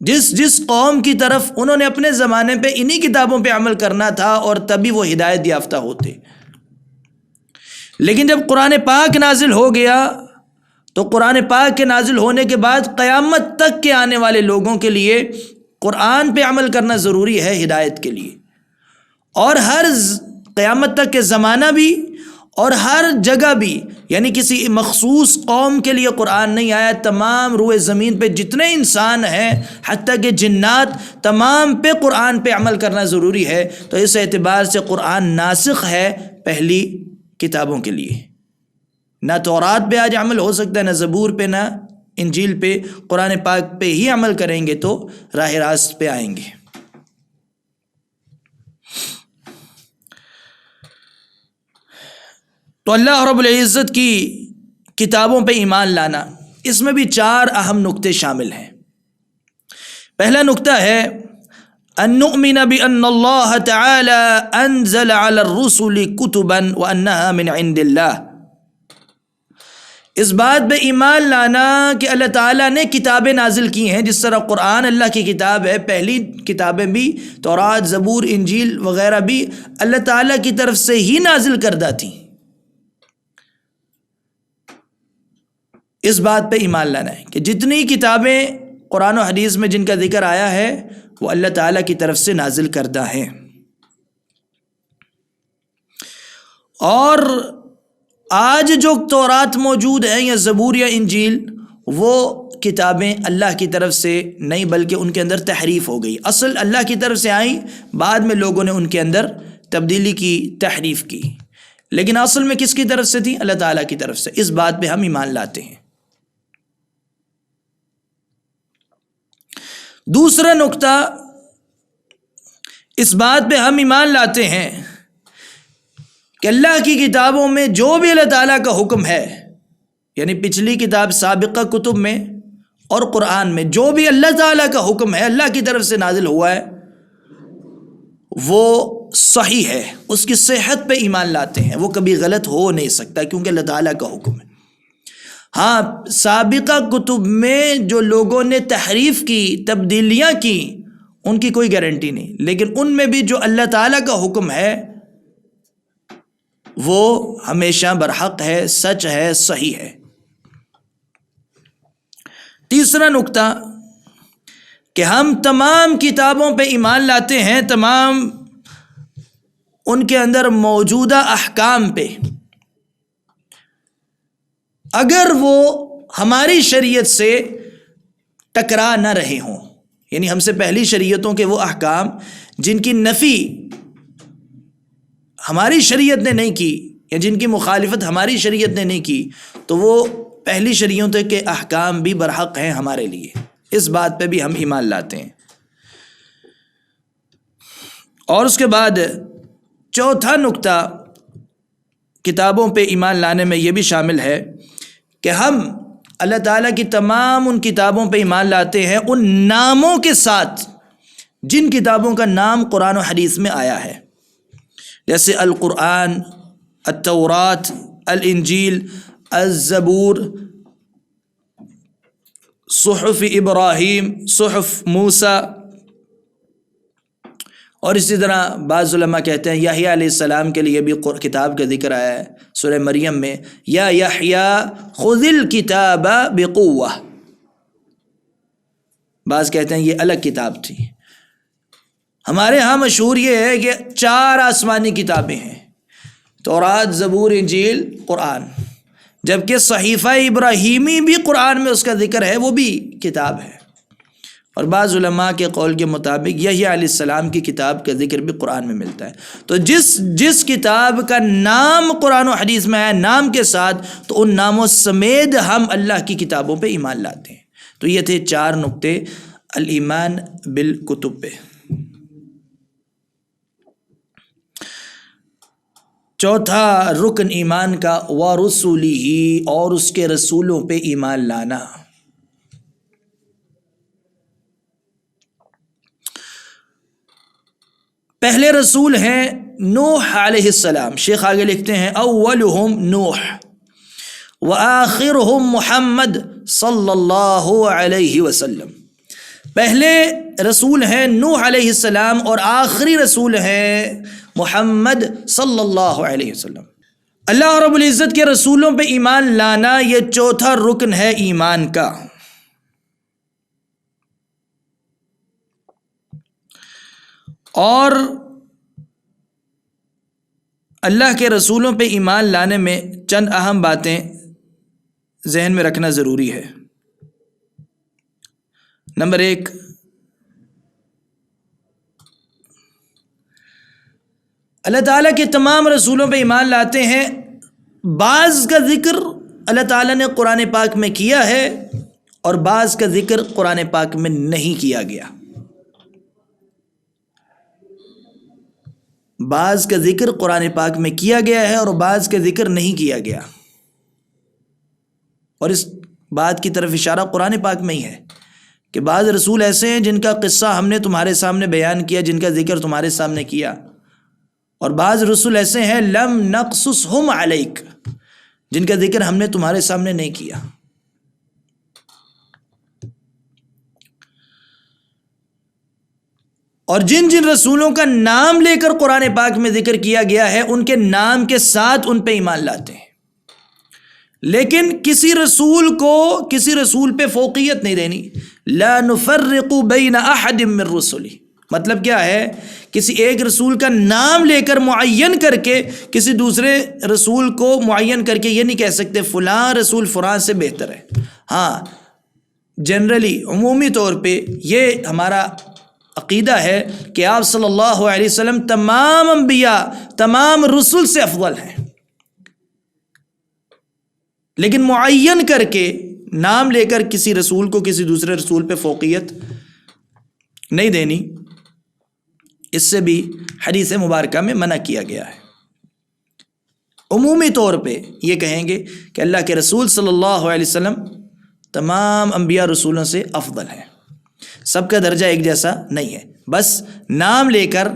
جس قوم کی طرف انہوں نے اپنے زمانے پہ انہی کتابوں پہ عمل کرنا تھا اور تبھی وہ ہدایت یافتہ ہوتے۔ لیکن جب قرآن پاک نازل ہو گیا تو قرآن پاک کے نازل ہونے کے بعد قیامت تک کے آنے والے لوگوں کے لیے قرآن پہ عمل کرنا ضروری ہے ہدایت کے لیے، اور ہر قیامت تک کے زمانہ بھی اور ہر جگہ بھی، یعنی کسی مخصوص قوم کے لیے قرآن نہیں آیا، تمام روئے زمین پہ جتنے انسان ہیں حتیٰ کہ جنات، تمام پہ قرآن پہ عمل کرنا ضروری ہے۔ تو اس اعتبار سے قرآن ناسخ ہے پہلی کتابوں کے لیے، نہ تورات پہ آج عمل ہو سکتا ہے، نہ زبور پہ، نہ انجیل پہ، قرآن پاک پہ ہی عمل کریں گے تو راہ راست پہ آئیں گے۔ تو اللہ رب العزت کی کتابوں پہ ایمان لانا، اس میں بھی 4 اہم نقطے شامل ہیں۔ پہلا نقطہ ہے ان نؤمن بان اللہ تعالی انزل علی الرسل کتبا وانها من عند اللہ، اس بات پہ ایمان لانا کہ اللہ تعالیٰ نے کتابیں نازل کی ہیں، جس طرح قرآن اللہ کی کتاب ہے، پہلی کتابیں بھی تورات، زبور، انجیل وغیرہ بھی اللہ تعالیٰ کی طرف سے ہی نازل کردہ تھیں۔ اس بات پہ ایمان لانا ہے کہ جتنی کتابیں قرآن و حدیث میں جن کا ذکر آیا ہے وہ اللہ تعالیٰ کی طرف سے نازل کردہ ہیں، اور آج جو تورات موجود ہیں یا زبور یا انجیل، وہ کتابیں اللہ کی طرف سے نہیں بلکہ ان کے اندر تحریف ہو گئی۔ اصل اللہ کی طرف سے آئیں، بعد میں لوگوں نے ان کے اندر تبدیلی کی، تحریف کی، لیکن اصل میں کس کی طرف سے تھی؟ اللہ تعالیٰ کی طرف سے۔ اس بات پہ ہم ایمان لاتے ہیں۔ دوسرا نقطہ، اس بات پہ ہم ایمان لاتے ہیں کہ اللہ کی کتابوں میں جو بھی اللہ تعالیٰ کا حکم ہے، یعنی پچھلی کتاب سابقہ کتب میں اور قرآن میں جو بھی اللہ تعالیٰ کا حکم ہے، اللہ کی طرف سے نازل ہوا ہے، وہ صحیح ہے، اس کی صحت پہ ایمان لاتے ہیں، وہ کبھی غلط ہو نہیں سکتا کیونکہ اللہ تعالیٰ کا حکم ہے۔ ہاں، سابقہ کتب میں جو لوگوں نے تحریف کی، تبدیلیاں کی، ان کی کوئی گارنٹی نہیں، لیکن ان میں بھی جو اللہ تعالیٰ کا حکم ہے وہ ہمیشہ برحق ہے، سچ ہے، صحیح ہے۔ تیسرا نقطہ کہ ہم تمام کتابوں پہ ایمان لاتے ہیں، تمام ان کے اندر موجودہ احکام پہ، اگر وہ ہماری شریعت سے ٹکرا نہ رہے ہوں، یعنی ہم سے پہلی شریعتوں کے وہ احکام جن کی نفی ہماری شریعت نے نہیں کی یا جن کی مخالفت ہماری شریعت نے نہیں کی، تو وہ پہلی شریعتوں کے احکام بھی برحق ہیں ہمارے لیے۔ اس بات پہ بھی ہم ایمان لاتے ہیں۔ اور اس کے بعد چوتھا نقطہ کتابوں پہ ایمان لانے میں یہ بھی شامل ہے کہ ہم اللہ تعالیٰ کی تمام ان کتابوں پہ ایمان لاتے ہیں ان ناموں کے ساتھ جن کتابوں کا نام قرآن و حدیث میں آیا ہے، جیسے القرآن، التورات، الانجیل، الزبور، صحف ابراہیم، صحف موسیٰ، اور اسی طرح بعض علماء کہتے ہیں یحییٰ علیہ السلام کے لیے بھی کتاب کا ذکر آیا ہے سورہ مریم میں، یا یحییٰ خذ الکتاب بقوہ۔ بعض کہتے ہیں یہ الگ کتاب تھی۔ ہمارے ہاں مشہور یہ ہے کہ 4 آسمانی کتابیں ہیں، تورات، زبور، انجیل، قرآن، جبکہ صحیفہ ابراہیمی بھی قرآن میں اس کا ذکر ہے، وہ بھی کتاب ہے۔ اور بعض علماء کے قول کے مطابق یحییٰ علیہ السلام کی کتاب کا ذکر بھی قرآن میں ملتا ہے۔ تو جس کتاب کا نام قرآن و حدیث میں ہے نام کے ساتھ، تو ان ناموں سمیت ہم اللہ کی کتابوں پہ ایمان لاتے ہیں۔ تو یہ تھے 4 نقطے الایمان بالکتب پہ۔ چوتھا رکن ایمان کا وَرُسُلِهِ، اور اس کے رسولوں پہ ایمان لانا۔ پہلے رسول ہیں نوح علیہ السلام۔ شیخ آگے لکھتے ہیں اولہم نوح وآخرہم محمد صلی اللہ علیہ وسلم۔ پہلے رسول ہیں نوح علیہ السلام اور آخری رسول ہیں محمد صلی اللہ علیہ وسلم۔ اللہ رب العزت کے رسولوں پہ ایمان لانا یہ چوتھا رکن ہے ایمان کا۔ اور اللہ کے رسولوں پہ ایمان لانے میں چند اہم باتیں ذہن میں رکھنا ضروری ہے۔ نمبر 1، اللہ تعالیٰ کے تمام رسولوں پہ ایمان لاتے ہیں۔ بعض کا ذکر اللہ تعالیٰ نے قرآن پاک میں کیا ہے اور بعض کا ذکر قرآن پاک میں نہیں کیا گیا۔ بعض کا ذکر قرآن پاک میں کیا گیا ہے اور بعض کا ذکر نہیں کیا گیا، اور اس بات کی طرف اشارہ قرآن پاک میں ہی ہے کہ بعض رسول ایسے ہیں جن کا قصہ ہم نے تمہارے سامنے بیان کیا، جن کا ذکر تمہارے سامنے کیا، اور بعض رسول ایسے ہیں لم نقصصہم علیک، جن کا ذکر ہم نے تمہارے سامنے نہیں کیا۔ اور جن جن رسولوں کا نام لے کر قرآن پاک میں ذکر کیا گیا ہے ان کے نام کے ساتھ ان پہ ایمان لاتے ہیں، لیکن کسی رسول پہ فوقیت نہیں دینی۔ لا نفرق بین احد من رسلی، مطلب کیا ہے؟ کسی ایک رسول کا نام لے کر معین کر کے کسی دوسرے رسول کو معین کر کے یہ نہیں کہہ سکتے فلاں رسول فلاں سے بہتر ہے۔ ہاں، جنرلی عمومی طور پہ یہ ہمارا عقیدہ ہے کہ آپ صلی اللہ علیہ وسلم تمام انبیاء، تمام رسول سے افضل ہیں، لیکن معین کر کے نام لے کر کسی رسول کو کسی دوسرے رسول پہ فوقیت نہیں دینی، اس سے بھی حدیث مبارکہ میں منع کیا گیا ہے۔ عمومی طور پہ یہ کہیں گے کہ اللہ کے رسول صلی اللہ علیہ وسلم تمام انبیاء رسولوں سے افضل ہیں، سب کا درجہ ایک جیسا نہیں ہے، بس نام لے کر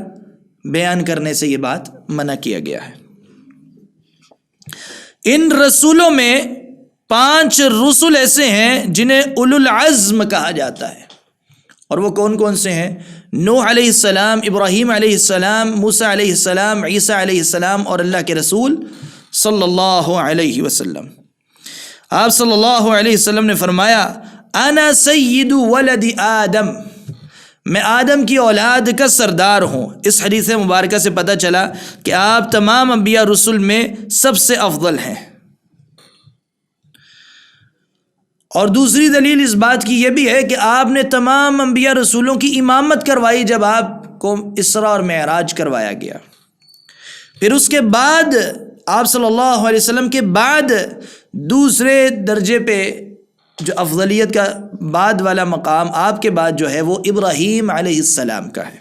بیان کرنے سے یہ بات منع کیا گیا ہے۔ ان رسولوں میں 5 رسول ایسے ہیں جنہیں اولو العزم کہا جاتا ہے، اور وہ کون کون سے ہیں؟ نوح علیہ السلام، ابراہیم علیہ السلام، موسیٰ علیہ السلام، عیسیٰ علیہ السلام، اور اللہ کے رسول صلی اللہ علیہ وسلم۔ آپ صلی اللہ علیہ وسلم نے فرمایا انا سید ولد آدم، میں آدم کی اولاد کا سردار ہوں۔ اس حدیث مبارکہ سے پتہ چلا کہ آپ تمام انبیاء رسول میں سب سے افضل ہیں۔ اور دوسری دلیل اس بات کی یہ بھی ہے کہ آپ نے تمام انبیاء رسولوں کی امامت کروائی جب آپ کو اسراء اور معراج کروایا گیا۔ پھر اس کے بعد آپ صلی اللہ علیہ وسلم کے بعد دوسرے درجے پہ جو افضلیت کا بعد والا مقام آپ کے بعد جو ہے وہ ابراہیم علیہ السلام کا ہے۔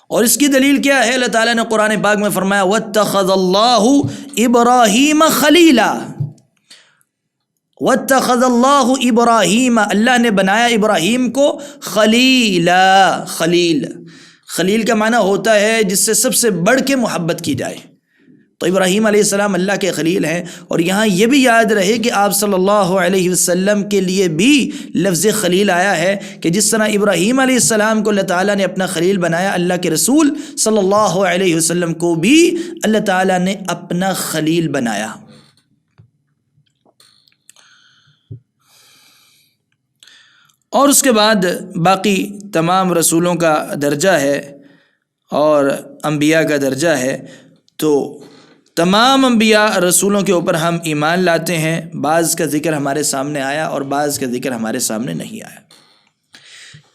اور اس کی دلیل کیا ہے؟ اللہ تعالیٰ نے قرآن پاک میں فرمایا وَاتَّخَذَ اللَّهُ إِبْرَاهِيمَ خَلِيلًا، وَاتَّخَذَ اللَّهُ إِبْرَاهِيمَ، اللہ نے بنایا ابراہیم کو خلیلا۔ خلیل کا معنی ہوتا ہے جس سے سب سے بڑھ کے محبت کی جائے، تو ابراہیم علیہ السلام اللہ کے خلیل ہیں، اور یہاں یہ بھی یاد رہے کہ آپ صلی اللہ علیہ وسلم کے لیے بھی لفظ خلیل آیا ہے کہ جس طرح ابراہیم علیہ السلام کو اللہ تعالیٰ نے اپنا خلیل بنایا، اللہ کے رسول صلی اللہ علیہ وسلم کو بھی اللہ تعالیٰ نے اپنا خلیل بنایا۔ اور اس کے بعد باقی تمام رسولوں کا درجہ ہے اور انبیاء کا درجہ ہے، تو تمام انبیاء رسولوں کے اوپر ہم ایمان لاتے ہیں۔ بعض کا ذکر ہمارے سامنے آیا اور بعض کا ذکر ہمارے سامنے نہیں آیا۔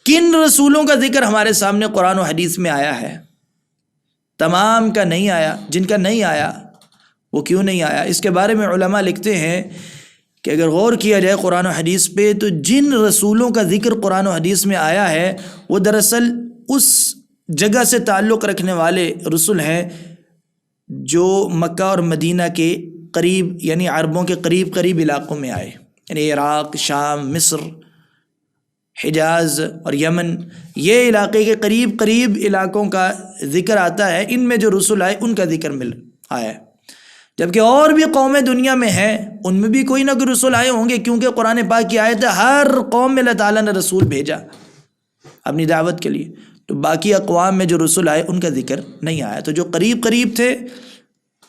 کن رسولوں کا ذکر ہمارے سامنے قرآن و حدیث میں آیا ہے؟ تمام کا نہیں آیا۔ جن کا نہیں آیا وہ کیوں نہیں آیا؟ اس کے بارے میں علماء لکھتے ہیں کہ اگر غور کیا جائے قرآن و حدیث پہ، تو جن رسولوں کا ذکر قرآن و حدیث میں آیا ہے وہ دراصل اس جگہ سے تعلق رکھنے والے رسول ہیں جو مکہ اور مدینہ کے قریب، یعنی عربوں کے قریب قریب علاقوں میں آئے، یعنی عراق، شام، مصر، حجاز اور یمن، یہ علاقے کے قریب قریب علاقوں کا ذکر آتا ہے۔ ان میں جو رسول آئے ان کا ذکر آیا ہے، جبکہ اور بھی قومیں دنیا میں ہیں، ان میں بھی کوئی نہ کوئی رسول آئے ہوں گے، کیونکہ قرآن پاک کی آیت ہے ہر قوم میں اللہ تعالیٰ نے رسول بھیجا اپنی دعوت کے لیے۔ تو باقی اقوام میں جو رسول آئے ان کا ذکر نہیں آیا۔ تو جو قریب قریب تھے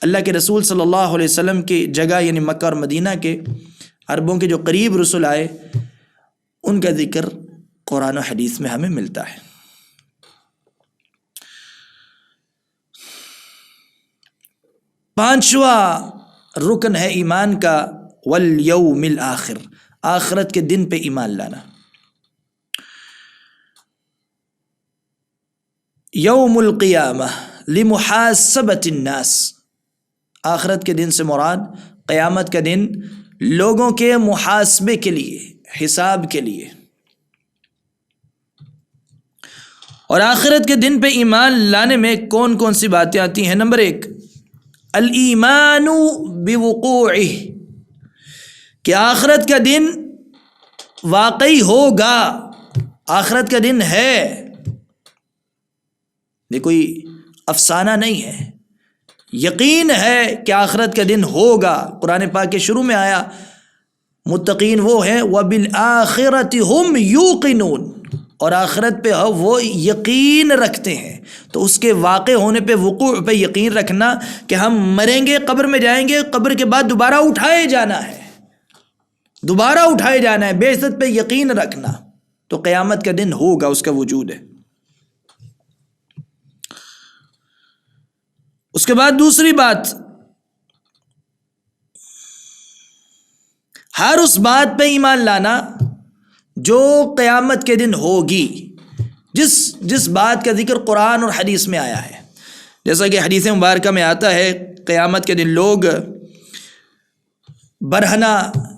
اللہ کے رسول صلی اللہ علیہ وسلم کی جگہ، یعنی مکہ اور مدینہ کے عربوں کے جو قریب رسول آئے، ان کا ذکر قرآن و حدیث میں ہمیں ملتا ہے۔ پانچواں رکن ہے ایمان کا والیوم الآخر، آخرت کے دن پہ ایمان لانا۔ یوم القیامہ لمحاسبۃ الناس، آخرت کے دن سے مراد قیامت کا دن لوگوں کے محاسبے کے لیے، حساب کے لیے۔ اور آخرت کے دن پہ ایمان لانے میں کون کون سی باتیں آتی ہیں؟ نمبر 1، الایمان بوقوعہ، کہ آخرت کا دن واقعی ہوگا، آخرت کا دن ہے، یہ کوئی افسانہ نہیں ہے، یقین ہے کہ آخرت کا دن ہوگا۔ قرآن پاک کے شروع میں آیا متقین وہ ہیں وَبِالْآخِرَةِ هُمْ يُوقِنُونَ، اور آخرت پہ وہ یقین رکھتے ہیں۔ تو اس کے واقع ہونے پہ، وقوع پہ یقین رکھنا کہ ہم مریں گے، قبر میں جائیں گے، قبر کے بعد دوبارہ اٹھائے جانا ہے، دوبارہ اٹھائے جانا ہے، بعثت پہ یقین رکھنا، تو قیامت کا دن ہوگا، اس کا وجود ہے۔ اس کے بعد دوسری بات، ہر اس بات پہ ایمان لانا جو قیامت کے دن ہوگی، جس بات کا ذکر قرآن اور حدیث میں آیا ہے۔ جیسا کہ حدیث مبارکہ میں آتا ہے قیامت کے دن لوگ برہنہ،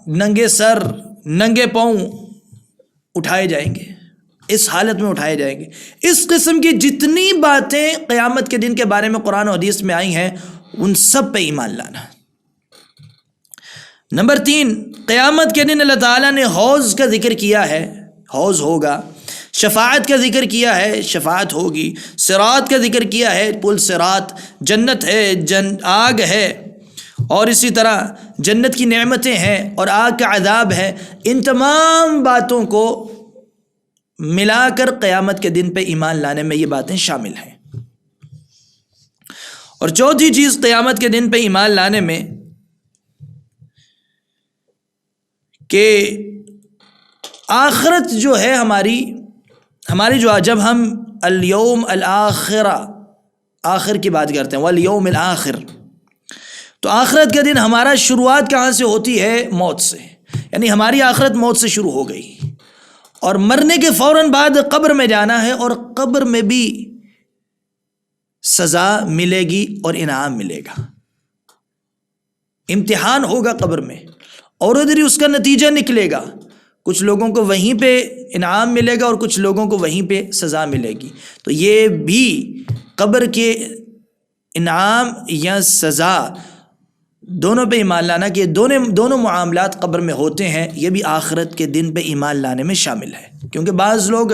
ننگے سر، ننگے پاؤں اٹھائے جائیں گے، اس حالت میں اٹھائے جائیں گے۔ اس قسم کی جتنی باتیں قیامت کے دن کے بارے میں قرآن و حدیث میں آئی ہیں ان سب پہ ایمان لانا۔ نمبر 3، قیامت کے دن اللہ تعالیٰ نے حوض کا ذکر کیا ہے، حوض ہوگا۔ شفاعت کا ذکر کیا ہے، شفاعت ہوگی۔ صراط کا ذکر کیا ہے، پل صراط۔ جنت ہے، آگ ہے، اور اسی طرح جنت کی نعمتیں ہیں اور آگ کا عذاب ہے۔ ان تمام باتوں کو ملا کر قیامت کے دن پہ ایمان لانے میں یہ باتیں شامل ہیں۔ اور چوتھی چیز قیامت کے دن پہ ایمان لانے میں کہ آخرت جو ہے ہماری جو جب ہم الیوم الآخرہ، آخر کی بات کرتے ہیں، والیوم الآخر، تو آخرت کا دن ہمارا شروعات کہاں سے ہوتی ہے؟ موت سے، یعنی ہماری آخرت موت سے شروع ہو گئی، اور مرنے کے فوراً بعد قبر میں جانا ہے، اور قبر میں بھی سزا ملے گی اور انعام ملے گا، امتحان ہوگا قبر میں، اور ادھر ہی اس کا نتیجہ نکلے گا۔ کچھ لوگوں کو وہیں پہ انعام ملے گا اور کچھ لوگوں کو وہیں پہ سزا ملے گی۔ تو یہ بھی قبر کے انعام یا سزا دونوں پہ ایمان لانا کہ دونوں معاملات قبر میں ہوتے ہیں، یہ بھی آخرت کے دن پہ ایمان لانے میں شامل ہے۔ کیونکہ بعض لوگ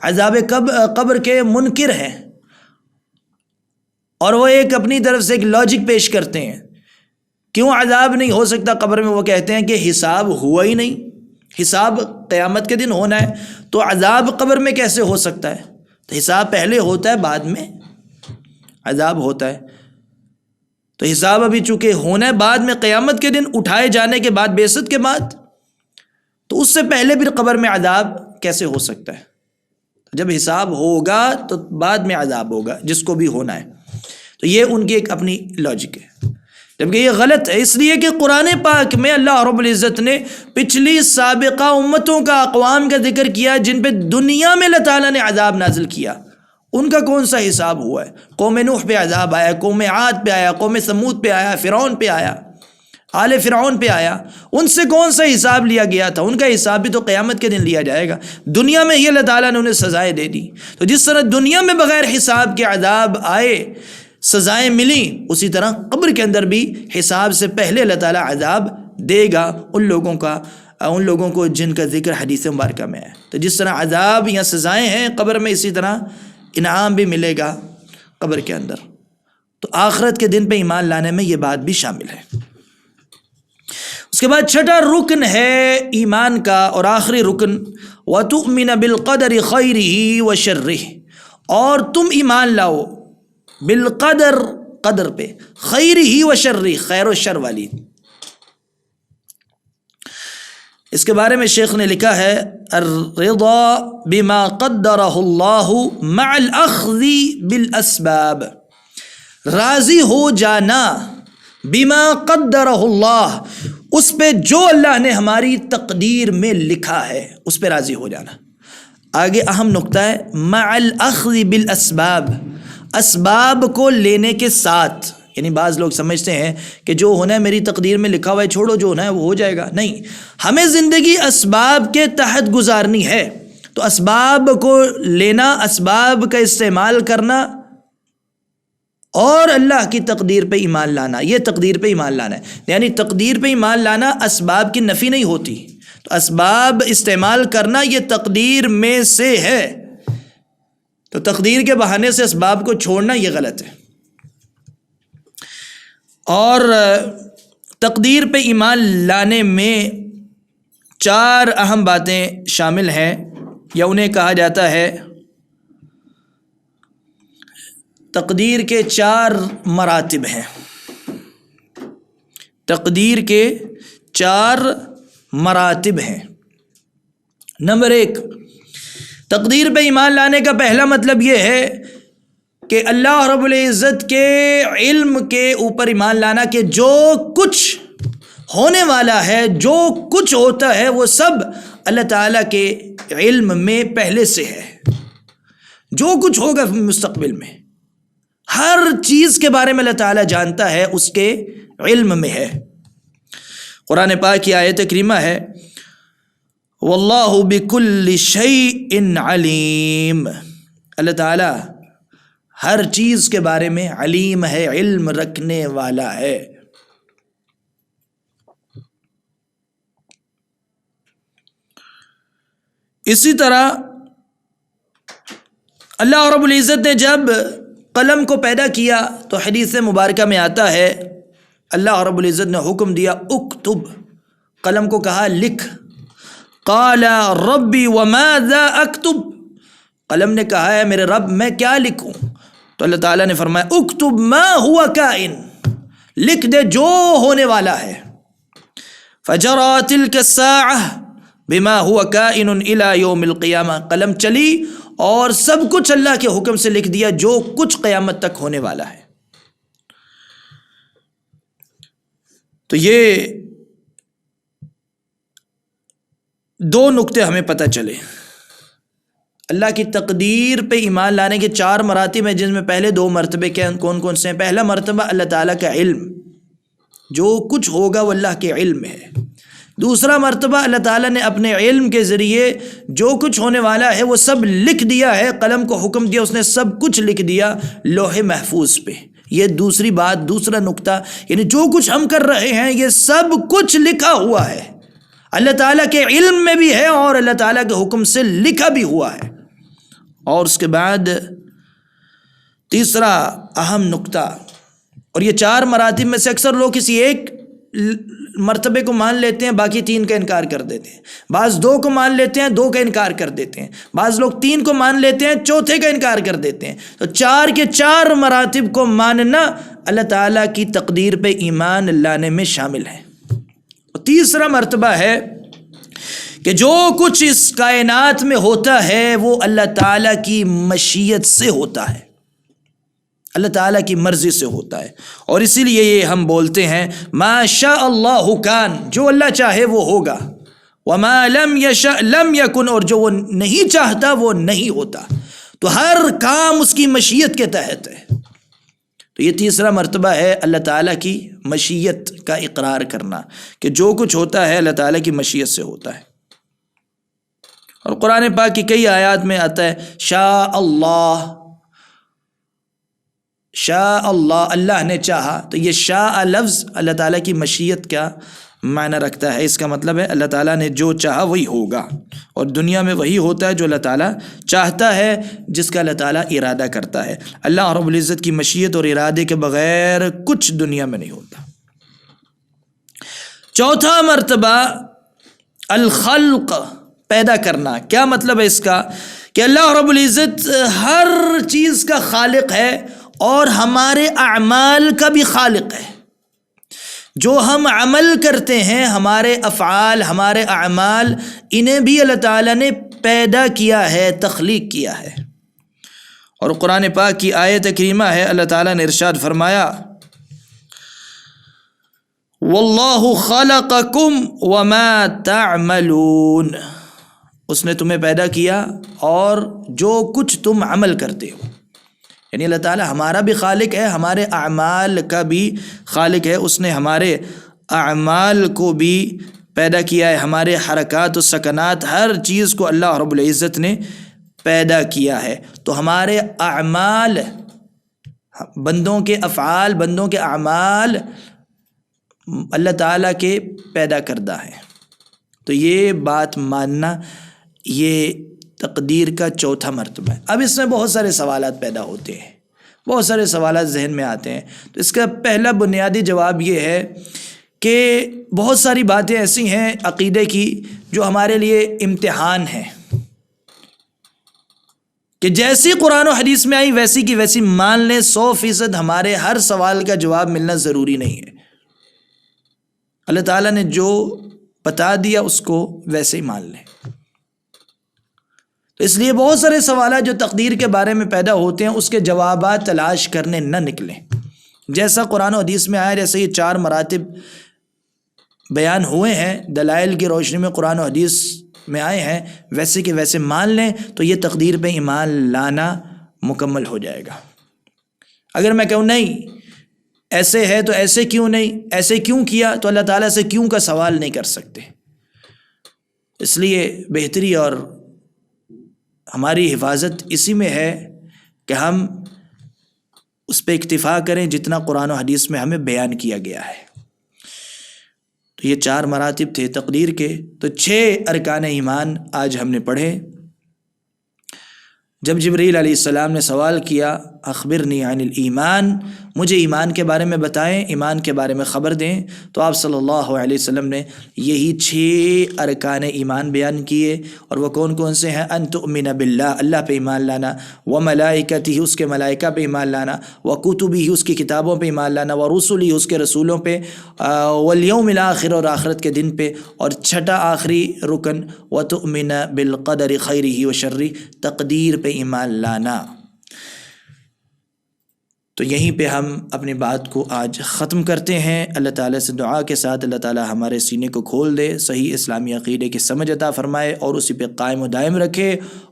عذاب قبر کے منکر ہیں، اور وہ ایک اپنی طرف سے ایک لاجک پیش کرتے ہیں، کیوں عذاب نہیں ہو سکتا قبر میں؟ وہ کہتے ہیں کہ حساب ہوا ہی نہیں، حساب قیامت کے دن ہونا ہے تو عذاب قبر میں کیسے ہو سکتا ہے؟ تو حساب پہلے ہوتا ہے، بعد میں عذاب ہوتا ہے، تو حساب ابھی چونکہ ہونا ہے بعد میں، قیامت کے دن اٹھائے جانے کے بعد، بعثت کے بعد، تو اس سے پہلے پھر قبر میں عذاب کیسے ہو سکتا ہے؟ جب حساب ہوگا تو بعد میں عذاب ہوگا جس کو بھی ہونا ہے. تو یہ ان کی ایک اپنی لاجک ہے، جبکہ یہ غلط ہے، اس لیے کہ قرآن پاک میں اللہ رب العزت نے پچھلی سابقہ امتوں کا، اقوام کا ذکر کیا جن پہ دنیا میں اللہ تعالیٰ نے عذاب نازل کیا. ان کا کون سا حساب ہوا ہے؟ قوم نوح پہ عذاب آیا، قوم عاد پہ آیا، قوم ثمود پہ آیا، فرعون پہ آیا، آل فرعون پہ آیا. ان سے کون سا حساب لیا گیا تھا؟ ان کا حساب بھی تو قیامت کے دن لیا جائے گا. دنیا میں ہی اللہ تعالیٰ نے انہیں سزائیں دے دی. تو جس طرح دنیا میں بغیر حساب کے عذاب آئے، سزائیں ملیں، اسی طرح قبر کے اندر بھی حساب سے پہلے اللہ تعالیٰ عذاب دے گا ان لوگوں کو جن کا ذکر حدیث مبارکہ میں ہے. تو جس طرح عذاب یا سزائیں ہیں قبر میں، اسی طرح انعام بھی ملے گا قبر کے اندر. تو آخرت کے دن پہ ایمان لانے میں یہ بات بھی شامل ہے. اس کے بعد چھٹا رکن ہے ایمان کا اور آخری رکن، وَتُؤْمِنَ بِالْقَدَرِ خَيْرِهِ وَشَرِّهِ، اور تم ایمان لاؤ بالقدر، قدر پہ، خیرہ و شرہ، خیر و شر والی. اس کے بارے میں شیخ نے لکھا ہے الرضا بما قدرہ اللہ مع الاخذ بالاسباب، راضی ہو جانا بما قدرہ اللہ، اس پہ جو اللہ نے ہماری تقدیر میں لکھا ہے اس پہ راضی ہو جانا. آگے اہم نقطہ ہے مع الاخذ بالاسباب، اسباب کو لینے کے ساتھ. یعنی بعض لوگ سمجھتے ہیں کہ جو ہونا ہے میری تقدیر میں لکھا ہوا ہے، چھوڑو جو ہونا ہے وہ ہو جائے گا. نہیں، ہمیں زندگی اسباب کے تحت گزارنی ہے. تو اسباب کو لینا، اسباب کا استعمال کرنا اور اللہ کی تقدیر پہ ایمان لانا، یہ تقدیر پہ ایمان لانا ہے. یعنی تقدیر پہ ایمان لانا اسباب کی نفی نہیں ہوتی، تو اسباب استعمال کرنا یہ تقدیر میں سے ہے. تو تقدیر کے بہانے سے اسباب کو چھوڑنا یہ غلط ہے. اور تقدیر پہ ایمان لانے میں 4 اہم باتیں شامل ہیں، یا انہیں کہا جاتا ہے تقدیر کے 4 مراتب ہیں. تقدیر کے 4 مراتب ہیں. نمبر 1، تقدیر پہ ایمان لانے کا پہلا مطلب یہ ہے کہ اللہ رب العزت کے علم کے اوپر ایمان لانا کہ جو کچھ ہونے والا ہے، جو کچھ ہوتا ہے وہ سب اللہ تعالیٰ کے علم میں پہلے سے ہے. جو کچھ ہوگا مستقبل میں، ہر چیز کے بارے میں اللہ تعالیٰ جانتا ہے، اس کے علم میں ہے. قرآن پاک کی آیت کریمہ ہے واللہ بکل شیء علیم، اللہ تعالیٰ ہر چیز کے بارے میں علیم ہے، علم رکھنے والا ہے. اسی طرح اللہ رب العزت نے جب قلم کو پیدا کیا تو حدیث مبارکہ میں آتا ہے اللہ رب العزت نے حکم دیا اکتب، قلم کو کہا لکھ. قال ربی وماذا اکتب، قلم نے کہا ہے میرے رب میں کیا لکھوں؟ تو اللہ تعالیٰ نے فرمایا اکتب ما ہوا کائن، لکھ دے جو ہونے والا ہے. فجرا تلک الساعہ بما ہوا کائن الی یوم القیامہ، قلم چلی اور سب کچھ اللہ کے حکم سے لکھ دیا جو کچھ قیامت تک ہونے والا ہے. تو یہ 2 نقطے ہمیں پتہ چلے. اللہ کی تقدیر پہ ایمان لانے کے 4 مراتب ہیں، جن میں پہلے 2 مرتبے کون کون سے ہیں؟ پہلا مرتبہ اللہ تعالیٰ کا علم، جو کچھ ہوگا وہ اللہ کے علم میں ہے. دوسرا مرتبہ اللہ تعالیٰ نے اپنے علم کے ذریعے جو کچھ ہونے والا ہے وہ سب لکھ دیا ہے، قلم کو حکم دیا، اس نے سب کچھ لکھ دیا لوح محفوظ پہ. یہ دوسری بات، دوسرا نقطہ، یعنی جو کچھ ہم کر رہے ہیں یہ سب کچھ لکھا ہوا ہے، اللہ تعالیٰ کے علم میں بھی ہے اور اللہ تعالیٰ کے حکم سے لکھا بھی ہوا ہے. اور اس کے بعد تیسرا اہم نقطہ، اور یہ 4 مراتب میں سے اکثر لوگ کسی ایک مرتبے کو مان لیتے ہیں، باقی 3 کا انکار کر دیتے ہیں، بعض 2 کو مان لیتے ہیں، 2 کا انکار کر دیتے ہیں، بعض لوگ 3 کو مان لیتے ہیں، 4تھے کا انکار کر دیتے ہیں۔ تو 4 کے 4 مراتب کو ماننا اللہ تعالیٰ کی تقدیر پہ ایمان لانے میں شامل ہے۔ اور تیسرا مرتبہ ہے کہ جو کچھ اس کائنات میں ہوتا ہے وہ اللہ تعالیٰ کی مشیت سے ہوتا ہے، اللہ تعالیٰ کی مرضی سے ہوتا ہے، اور اسی لیے یہ ہم بولتے ہیں ما شاء اللہ کان، جو اللہ چاہے وہ ہوگا، وما لم یشاء لم یکن، اور جو وہ نہیں چاہتا وہ نہیں ہوتا۔ تو ہر کام اس کی مشیت کے تحت ہے۔ تو یہ تیسرا مرتبہ ہے اللہ تعالیٰ کی مشیت کا اقرار کرنا، کہ جو کچھ ہوتا ہے اللہ تعالیٰ کی مشیت سے ہوتا ہے۔ اور قرآن پاک کی کئی آیات میں آتا ہے شاء اللہ، شاء اللہ، اللہ نے چاہا۔ تو یہ شاء لفظ اللہ تعالیٰ کی مشیت کا معنی رکھتا ہے۔ اس کا مطلب ہے اللہ تعالیٰ نے جو چاہا وہی ہوگا، اور دنیا میں وہی ہوتا ہے جو اللہ تعالیٰ چاہتا ہے، جس کا اللہ تعالیٰ ارادہ کرتا ہے۔ اللہ رب العزت کی مشیت اور ارادے کے بغیر کچھ دنیا میں نہیں ہوتا۔ چوتھا مرتبہ الخلق، پیدا کرنا۔ کیا مطلب ہے اس کا؟ کہ اللہ رب العزت ہر چیز کا خالق ہے اور ہمارے اعمال کا بھی خالق ہے۔ جو ہم عمل کرتے ہیں، ہمارے افعال، ہمارے اعمال، انہیں بھی اللہ تعالیٰ نے پیدا کیا ہے، تخلیق کیا ہے۔ اور قرآن پاک کی آیت کریمہ ہے، اللہ تعالیٰ نے ارشاد فرمایا واللہ خلقکم وما تعملون، اس نے تمہیں پیدا کیا اور جو کچھ تم عمل کرتے ہو۔ یعنی اللہ تعالیٰ ہمارا بھی خالق ہے، ہمارے اعمال کا بھی خالق ہے۔ اس نے ہمارے اعمال کو بھی پیدا کیا ہے، ہمارے حرکات و سکنات، ہر چیز کو اللہ رب العزت نے پیدا کیا ہے۔ تو ہمارے اعمال، بندوں کے افعال، بندوں کے اعمال اللہ تعالیٰ کے پیدا کردہ ہیں۔ تو یہ بات ماننا یہ تقدیر کا چوتھا مرتبہ ہے۔ اب اس میں بہت سارے سوالات پیدا ہوتے ہیں، بہت سارے سوالات ذہن میں آتے ہیں۔ تو اس کا پہلا بنیادی جواب یہ ہے کہ بہت ساری باتیں ایسی ہیں عقیدے کی جو ہمارے لیے امتحان ہیں، کہ جیسی قرآن و حدیث میں آئی ویسی کی ویسی مان لیں۔ 100% ہمارے ہر سوال کا جواب ملنا ضروری نہیں ہے۔ اللہ تعالیٰ نے جو بتا دیا اس کو ویسے ہی مان لیں۔ تو اس لیے بہت سارے سوالات جو تقدیر کے بارے میں پیدا ہوتے ہیں، اس کے جوابات تلاش کرنے نہ نکلیں۔ جیسا قرآن و حدیث میں آیا، جیسے یہ 4 مراتب بیان ہوئے ہیں، دلائل کی روشنی میں قرآن و حدیث میں آئے ہیں، ویسے کہ ویسے مان لیں، تو یہ تقدیر پہ ایمان لانا مکمل ہو جائے گا۔ اگر میں کہوں نہیں ایسے ہے تو ایسے کیوں نہیں، ایسے کیوں کیا، تو اللہ تعالیٰ سے کیوں کا سوال نہیں کر سکتے۔ اس لیے بہتری اور ہماری حفاظت اسی میں ہے کہ ہم اس پہ اکتفا کریں جتنا قرآن و حدیث میں ہمیں بیان کیا گیا ہے۔ تو یہ 4 مراتب تھے تقدیر کے۔ تو 6 ارکان ایمان آج ہم نے پڑھے۔ جب جبرائیل علیہ السلام نے سوال کیا اخبرنی عن الایمان، مجھے ایمان کے بارے میں بتائیں، ایمان کے بارے میں خبر دیں، تو آپ صلی اللہ علیہ وسلم نے یہی 6 ارکان ایمان بیان کیے۔ اور وہ کون کون سے ہیں؟ ان تؤمن باللہ، اللہ پہ ایمان لانا، وملائکتہ، اس کے ملائکہ پہ ایمان لانا، وکتبہ، اس کی کتابوں پہ ایمان لانا، ورسلہ، اس کے رسولوں پہ، والیوم الآخر، اور آخرت کے دن پہ، اور 6 آخری رکن وتؤمن بالقدر خیرہ وشرہ، تقدیر پہ ایمان لانا۔ تو یہیں پہ ہم اپنی بات کو آج ختم کرتے ہیں۔ اللہ تعالیٰ سے دعا کے ساتھ اللہ تعالیٰ ہمارے سینے کو کھول دے، صحیح اسلامی عقیدے کی سمجھ عطا فرمائے، اور اسی پہ قائم و دائم رکھے،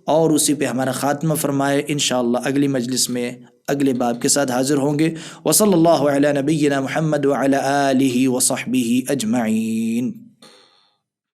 اور اسی پہ ہمارا خاتمہ فرمائے۔ انشاءاللہ اگلی مجلس میں اگلے باب کے ساتھ حاضر ہوں گے۔ وصلی اللہ علی نبینا محمد وعلی آلہ وصحبہ اجمعین۔